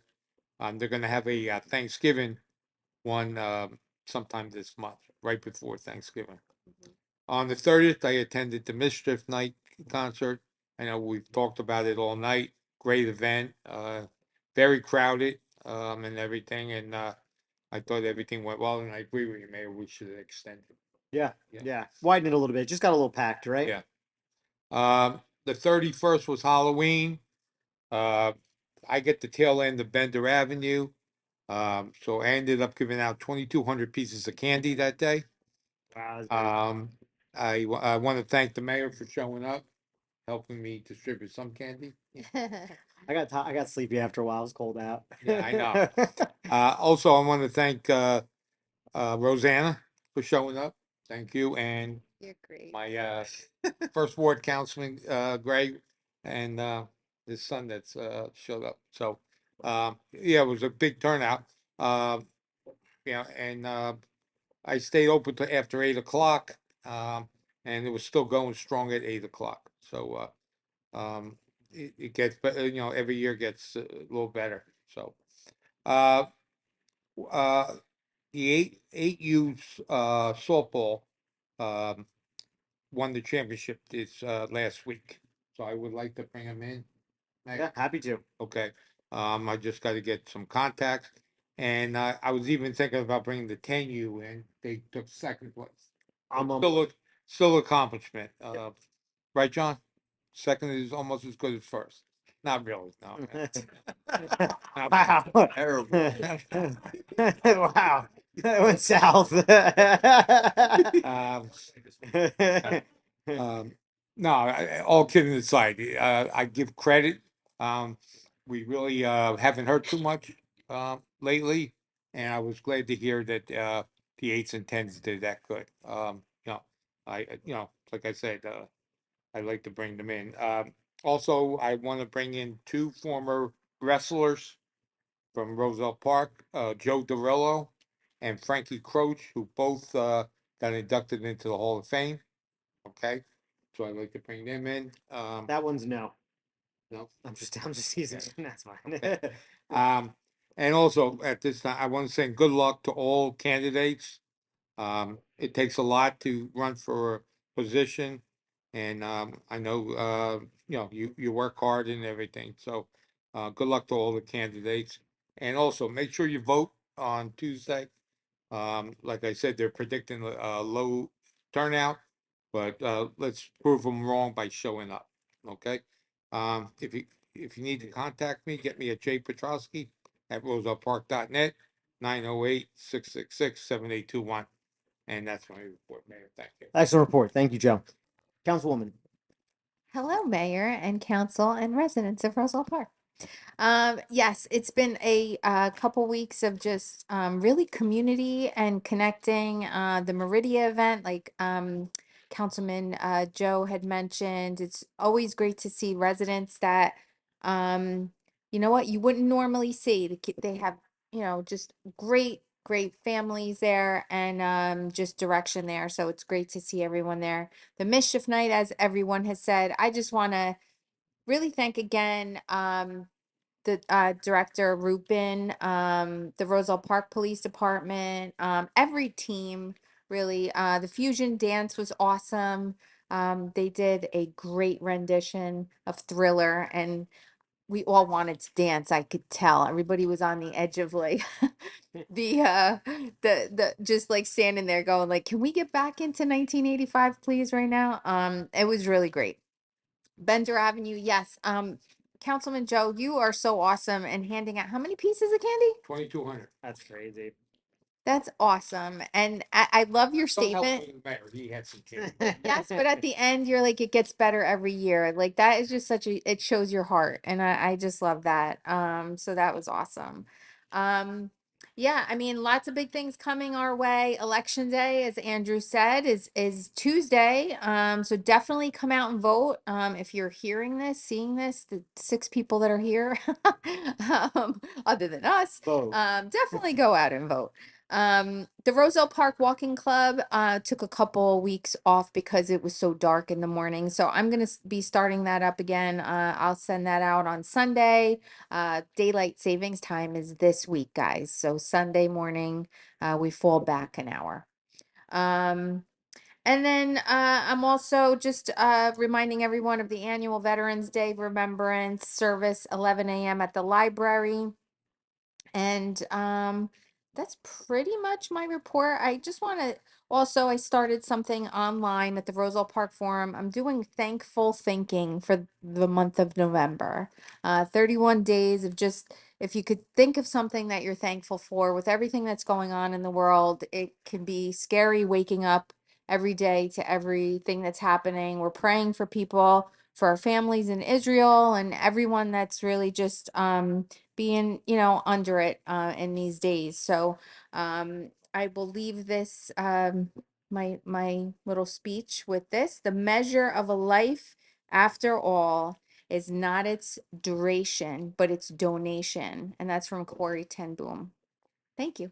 They're gonna have a Thanksgiving one sometime this month, right before Thanksgiving. On the 30th, I attended the Mischief Night concert. I know we've talked about it all night. Great event. Very crowded and everything. And I thought everything went well. And I agree with you, Mayor. We should extend it. Yeah. Widen it a little bit. Just got a little packed, right? Yeah. The 31st was Halloween. I get the tail end of Bender Avenue. So I ended up giving out 2,200 pieces of candy that day. Wow, that's great. I want to thank the mayor for showing up, helping me distribute some candy. I got sleepy after a while. It was cold out. Yeah, I know. Also, I want to thank Rosanna for showing up. Thank you. And You're great. my first ward councilman, Greg, and his son that's showed up. So, yeah, it was a big turnout. And I stayed open to after 8 o'clock, and it was still going strong at 8 o'clock. So, it gets, every year gets a little better. So, uh, the eight U softball won the championship this last week. So I would like to bring them in. Yeah, happy to. Okay. I just got to get some contacts, and I was even thinking about bringing the 10U in. They took second place. I'm Still accomplishment. Right, John? Second is almost as good as first. Not really. No. Wow. Terrible. Wow. That went south. No, all kidding aside, I give credit. We really haven't heard too much lately, and I was glad to hear that the 8s and 10s did that good. Like I said, I'd like to bring them in. Also, I want to bring in 2 former wrestlers from Roselle Park, Joe Dorillo and Frankie Croach, who both got inducted into the Hall of Fame. Okay, so I'd like to bring them in. That one's no. No. I'm just teasing. That's fine. And also at this time, I want to say good luck to all candidates. It takes a lot to run for a position, and I know you work hard and everything. So good luck to all the candidates, and also make sure you vote on Tuesday. Like I said, they're predicting a low turnout, but let's prove them wrong by showing up. Okay. If you need to contact me, get me at jpetrowski@rosellepark.net, 908-666-7821. And that's my report, Mayor. Thank you. Excellent report. Thank you, Joe. Councilwoman. Hello, Mayor and Council and residents of Roselle Park. Yes, it's been a couple weeks of just really community and connecting. The Meridia event, like Councilman Joe had mentioned, it's always great to see residents that you know what you wouldn't normally see. They have just great families there and just direction there. So it's great to see everyone there. The Mischief Night, as everyone has said, I just want to really thank again the director Rupin, the Roselle Park Police Department, every team really. The fusion dance was awesome. They did a great rendition of Thriller, and we all wanted to dance. I could tell everybody was on the edge of like the just like standing there going like, can we get back into 1985, please, right now? It was really great. Bender Avenue, yes. Councilman Joe, you are so awesome and handing out how many pieces of candy? 2,200. That's crazy. That's awesome. And I love your Some help statement. from the mayor. He had some change. Yes, but at the end, you're like, it gets better every year. Like that is just it shows your heart. And I just love that. So that was awesome. Yeah, I mean, lots of big things coming our way. Election day, as Andrew said, is Tuesday. So definitely come out and vote. If you're hearing this, seeing this, the 6 people that are here, other than us, Vote. definitely go out and vote. The Roselle Park Walking Club took a couple weeks off because it was so dark in the morning. So I'm going to be starting that up again. I'll send that out on Sunday. Daylight savings time is this week, guys. So Sunday morning, we fall back an hour. And then I'm also just reminding everyone of the annual Veterans Day Remembrance Service, 11 a.m. at the library. And that's pretty much my report. I just want to also, I started something online at the Roselle Park Forum. I'm doing thankful thinking for the month of November. 31 days of just, if you could think of something that you're thankful for with everything that's going on in the world, it can be scary waking up every day to everything that's happening. We're praying for people, for our families in Israel and everyone that's really just being under it in these days. So I will leave this my little speech with this: the measure of a life, after all, is not its duration but its donation. And that's from Corey Ten Boom. Thank you.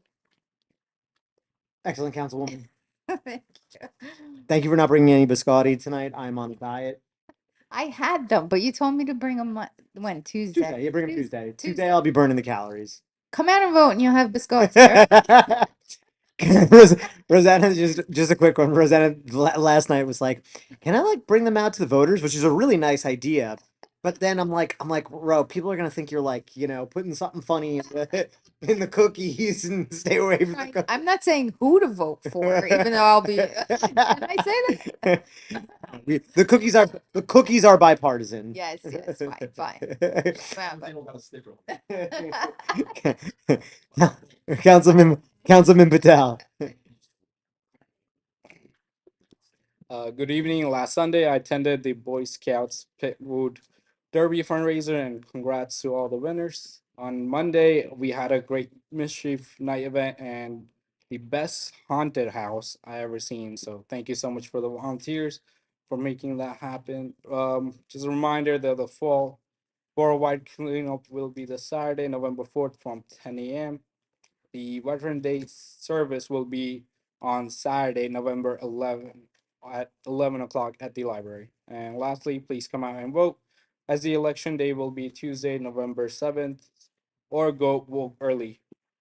Excellent, Councilwoman. Thank you. Thank you for not bringing any biscotti tonight. I'm on a diet. I had them, but you told me to bring them when? Tuesday. Tuesday. You bring them Tuesday. Tuesday, I'll be burning the calories. Come out and vote and you'll have biscotti. All right? Rosanna, just a quick one. Rosanna last night was like, "Can I like bring them out to the voters?" Which is a really nice idea. But then I'm like, Ro, people are gonna think you're like, putting something funny in the cookies and stay away from the Right. cookies. I'm not saying who to vote for, even though I'll be. Can I say that? The cookies are bipartisan. Yes, fine. Wow. Councilman Patel. Good evening. Last Sunday, I attended the Boy Scouts Pitwood Derby fundraiser, and congrats to all the winners. On Monday, we had a great mischief night event and the best haunted house I ever seen. So thank you so much for the volunteers for making that happen. Just a reminder that the fall worldwide cleanup will be this Saturday, November 4th from 10 a.m. The Veteran Day service will be on Saturday, November 11th at 11 o'clock at the library. And lastly, please come out and vote, as the election day will be Tuesday, November 7th, or go vote early.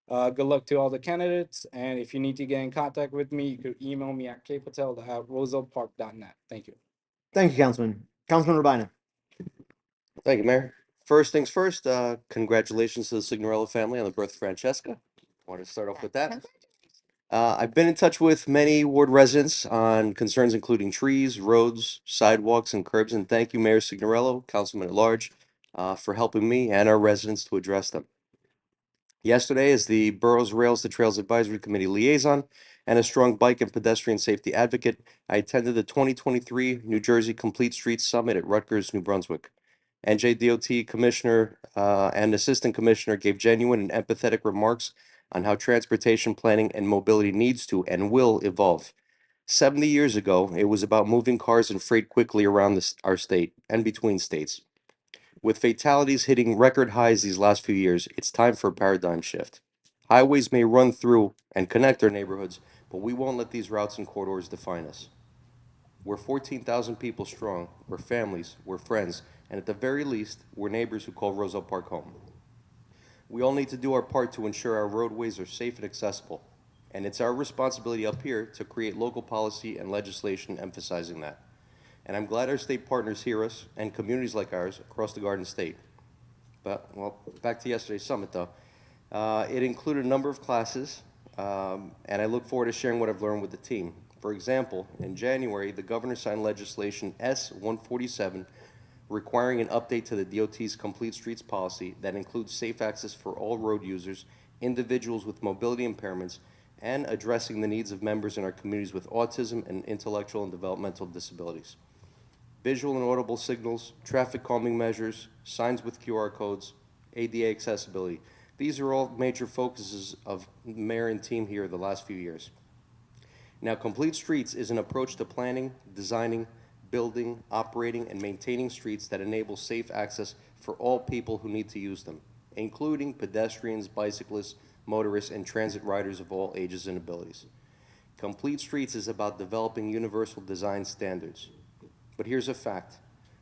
Good luck to all the candidates, and if you need to get in contact with me, you could email me at kpatel@rosellepark.net. Thank you. Thank you, Councilman. Councilman Rabina. Thank you, Mayor. First things first, congratulations to the Signorello family on the birth of Francesca. Want to start off with that. I've been in touch with many ward residents on concerns including trees, roads, sidewalks, and curbs, and thank you, Mayor Signorello, Councilman at Large, for helping me and our residents to address them. Yesterday, as the Borough's Rails to Trails Advisory Committee liaison and a strong bike and pedestrian safety advocate, I attended the 2023 New Jersey Complete Streets Summit at Rutgers, New Brunswick. NJDOT Commissioner and Assistant Commissioner gave genuine and empathetic remarks on how transportation planning and mobility needs to and will evolve. 70 years ago, it was about moving cars and freight quickly around our state and between states. With fatalities hitting record highs these last few years, it's time for a paradigm shift. Highways may run through and connect our neighborhoods, but we won't let these routes and corridors define us. We're 14,000 people strong, we're families, we're friends, and at the very least, we're neighbors who call Roselle Park home. We all need to do our part to ensure our roadways are safe and accessible, and it's our responsibility up here to create local policy and legislation emphasizing that. And I'm glad our state partners hear us and communities like ours across the Garden State. But, well, back to yesterday's summit though. It included a number of classes, and I look forward to sharing what I've learned with the team. For example, in January, the governor signed legislation S-147 requiring an update to the DOT's Complete Streets policy that includes safe access for all road users, individuals with mobility impairments, and addressing the needs of members in our communities with autism and intellectual and developmental disabilities. Visual and audible signals, traffic calming measures, signs with QR codes, ADA accessibility. These are all major focuses of the mayor and team here the last few years. Now, Complete Streets is an approach to planning, designing, building, operating, and maintaining streets that enable safe access for all people who need to use them, including pedestrians, bicyclists, motorists, and transit riders of all ages and abilities. Complete Streets is about developing universal design standards. But here's a fact.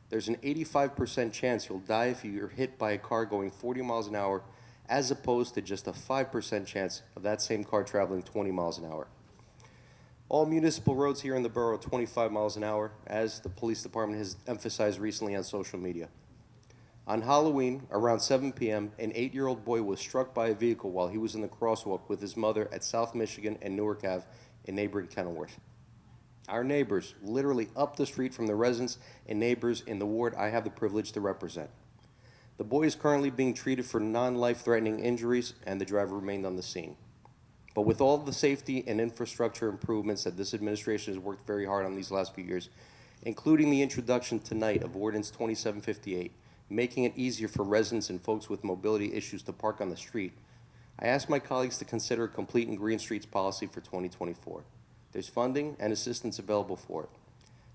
There's an 85% chance you'll die if you're hit by a car going 40 miles an hour, as opposed to just a 5% chance of that same car traveling 20 miles an hour. All municipal roads here in the borough are 25 miles an hour, as the police department has emphasized recently on social media. On Halloween, around 7 p.m., an 8-year-old boy was struck by a vehicle while he was in the crosswalk with his mother at South Michigan and Newark Ave in neighboring Kenilworth. Our neighbors, literally up the street from the residents and neighbors in the ward I have the privilege to represent. The boy is currently being treated for non-life-threatening injuries, and the driver remained on the scene. But with all the safety and infrastructure improvements that this administration has worked very hard on these last few years, including the introduction tonight of Ordinance 2758, making it easier for residents and folks with mobility issues to park on the street, I asked my colleagues to consider a complete and green streets policy for 2024. There's funding and assistance available for it.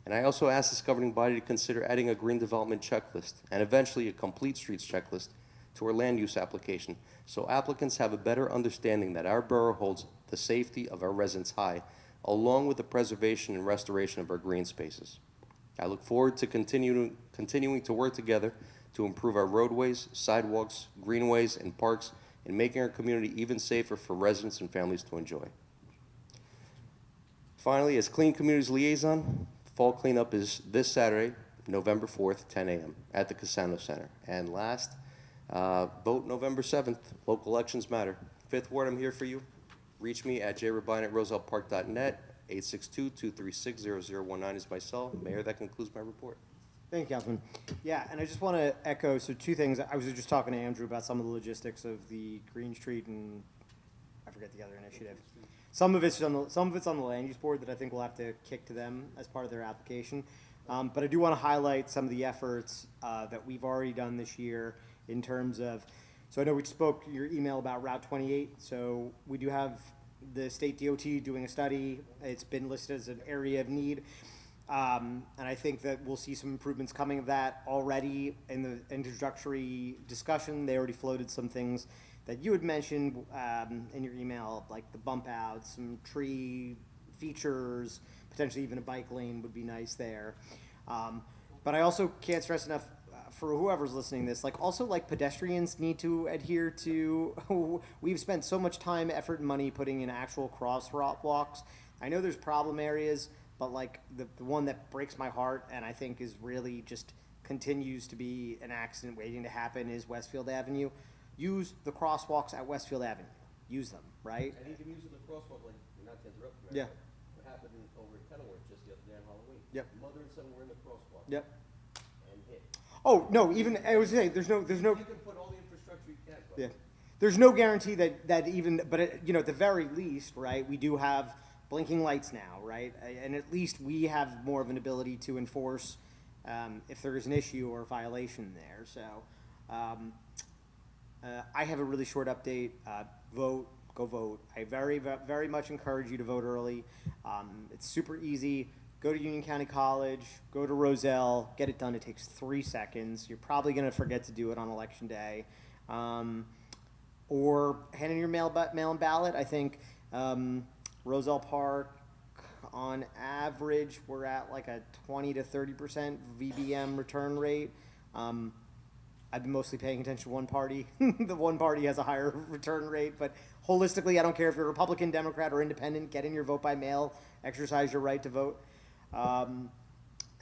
And I also asked this governing body to consider adding a green development checklist and eventually a complete streets checklist to our land use application, so applicants have a better understanding that our borough holds the safety of our residents high, along with the preservation and restoration of our green spaces. I look forward to continuing to work together to improve our roadways, sidewalks, greenways, and parks, and making our community even safer for residents and families to enjoy. Finally, as Clean Communities Liaison, fall cleanup is this Saturday, November 4th, 10 a.m. at the Casano Center. And last, vote November 7th. Local elections matter. Fifth Ward, I'm here for you. Reach me at jrabine@rosellepark.net. 862-236-0019 is my cell. Mayor, that concludes my report. Thank you, Councilman. Yeah, and I just want to echo, so two things. I was just talking to Andrew about some of the logistics of the Green Street and I forget the other initiative. Some of it's on the land use board that I think we'll have to kick to them as part of their application. But I do want to highlight some of the efforts that we've already done this year in terms of, so I know we spoke your email about Route 28. So we do have the state DOT doing a study. It's been listed as an area of need. And I think that we'll see some improvements coming of that already in the introductory discussion. They already floated some things that you had mentioned in your email, like the bump outs, some tree features, potentially even a bike lane would be nice there. But I also can't stress enough for whoever's listening to this, like also like pedestrians need to adhere to, we've spent so much time, effort, and money putting in actual crosswalks. I know there's problem areas, but like the one that breaks my heart and I think is really just continues to be an accident waiting to happen is Westfield Avenue. Use the crosswalks at Westfield Avenue. Use them, right? And even using the crosswalk, like, not to interrupt, Mayor, Yeah. but what happened over at Kenilworth just the other day on Halloween? Yep. Mother and son were in the crosswalk. Yep. And hit. Oh, no, even, I was saying, there's no, You can put all the infrastructure you can, but. yeah. There's no guarantee that even, but you know, at the very least, right, we do have blinking lights now, right? And at least we have more of an ability to enforce if there is an issue or a violation there. So I have a really short update. Vote, go vote. I very much encourage you to vote early. It's super easy. Go to Union County College, go to Roselle, get it done. It takes 3 seconds. You're probably going to forget to do it on election day. Or hand in your mail-in ballot. I think Roselle Park, on average, we're at like a 20 to 30% VBM return rate. I've been mostly paying attention to one party. The one party has a higher return rate, but holistically, I don't care if you're Republican, Democrat, or Independent. Get in your vote by mail. Exercise your right to vote.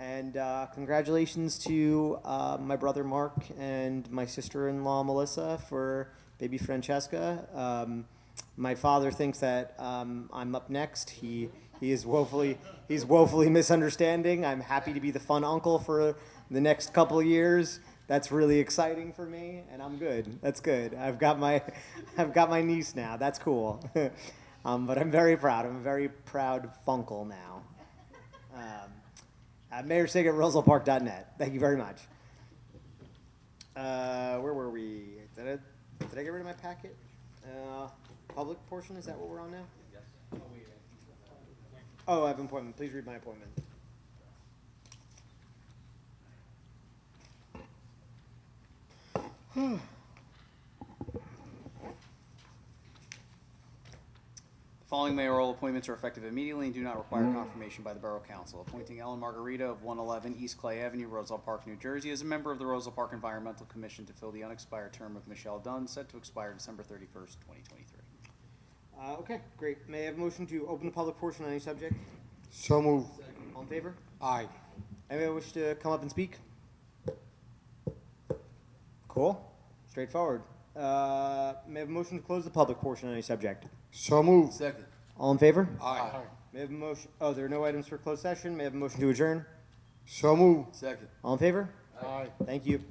And congratulations to my brother Mark and my sister-in-law Melissa for baby Francesca. My father thinks that I'm up next. He's woefully misunderstanding. I'm happy to be the fun uncle for the next couple of years. That's really exciting for me, and I'm good. That's good. I've got my niece now. That's cool. But I'm very proud. I'm a very proud funkle now. Mayor Sig at RosellPark.net. Thank you very much. Where were we? Did I get rid of my packet? Public portion, is that what we're on now? Yes. Oh, I have an appointment. Please read my appointment. Following mayoral appointments are effective immediately and do not require confirmation by the Borough Council. Appointing Ellen Margarita of 111 East Clay Avenue, Roselle Park, New Jersey, as a member of the Roselle Park Environmental Commission to fill the unexpired term of Michelle Dunn, set to expire December 31st, 2023. Okay, great. May I have a motion to open the public portion on any subject? So moved. All in favor? Aye. Anybody wish to come up and speak? Cool. Straightforward. May I have a motion to close the public portion on any subject? So moved. Second. All in favor? Aye. May I have a motion? Oh, there are no items for closed session. May I have a motion to adjourn? So moved. Second. All in favor? Aye. Thank you.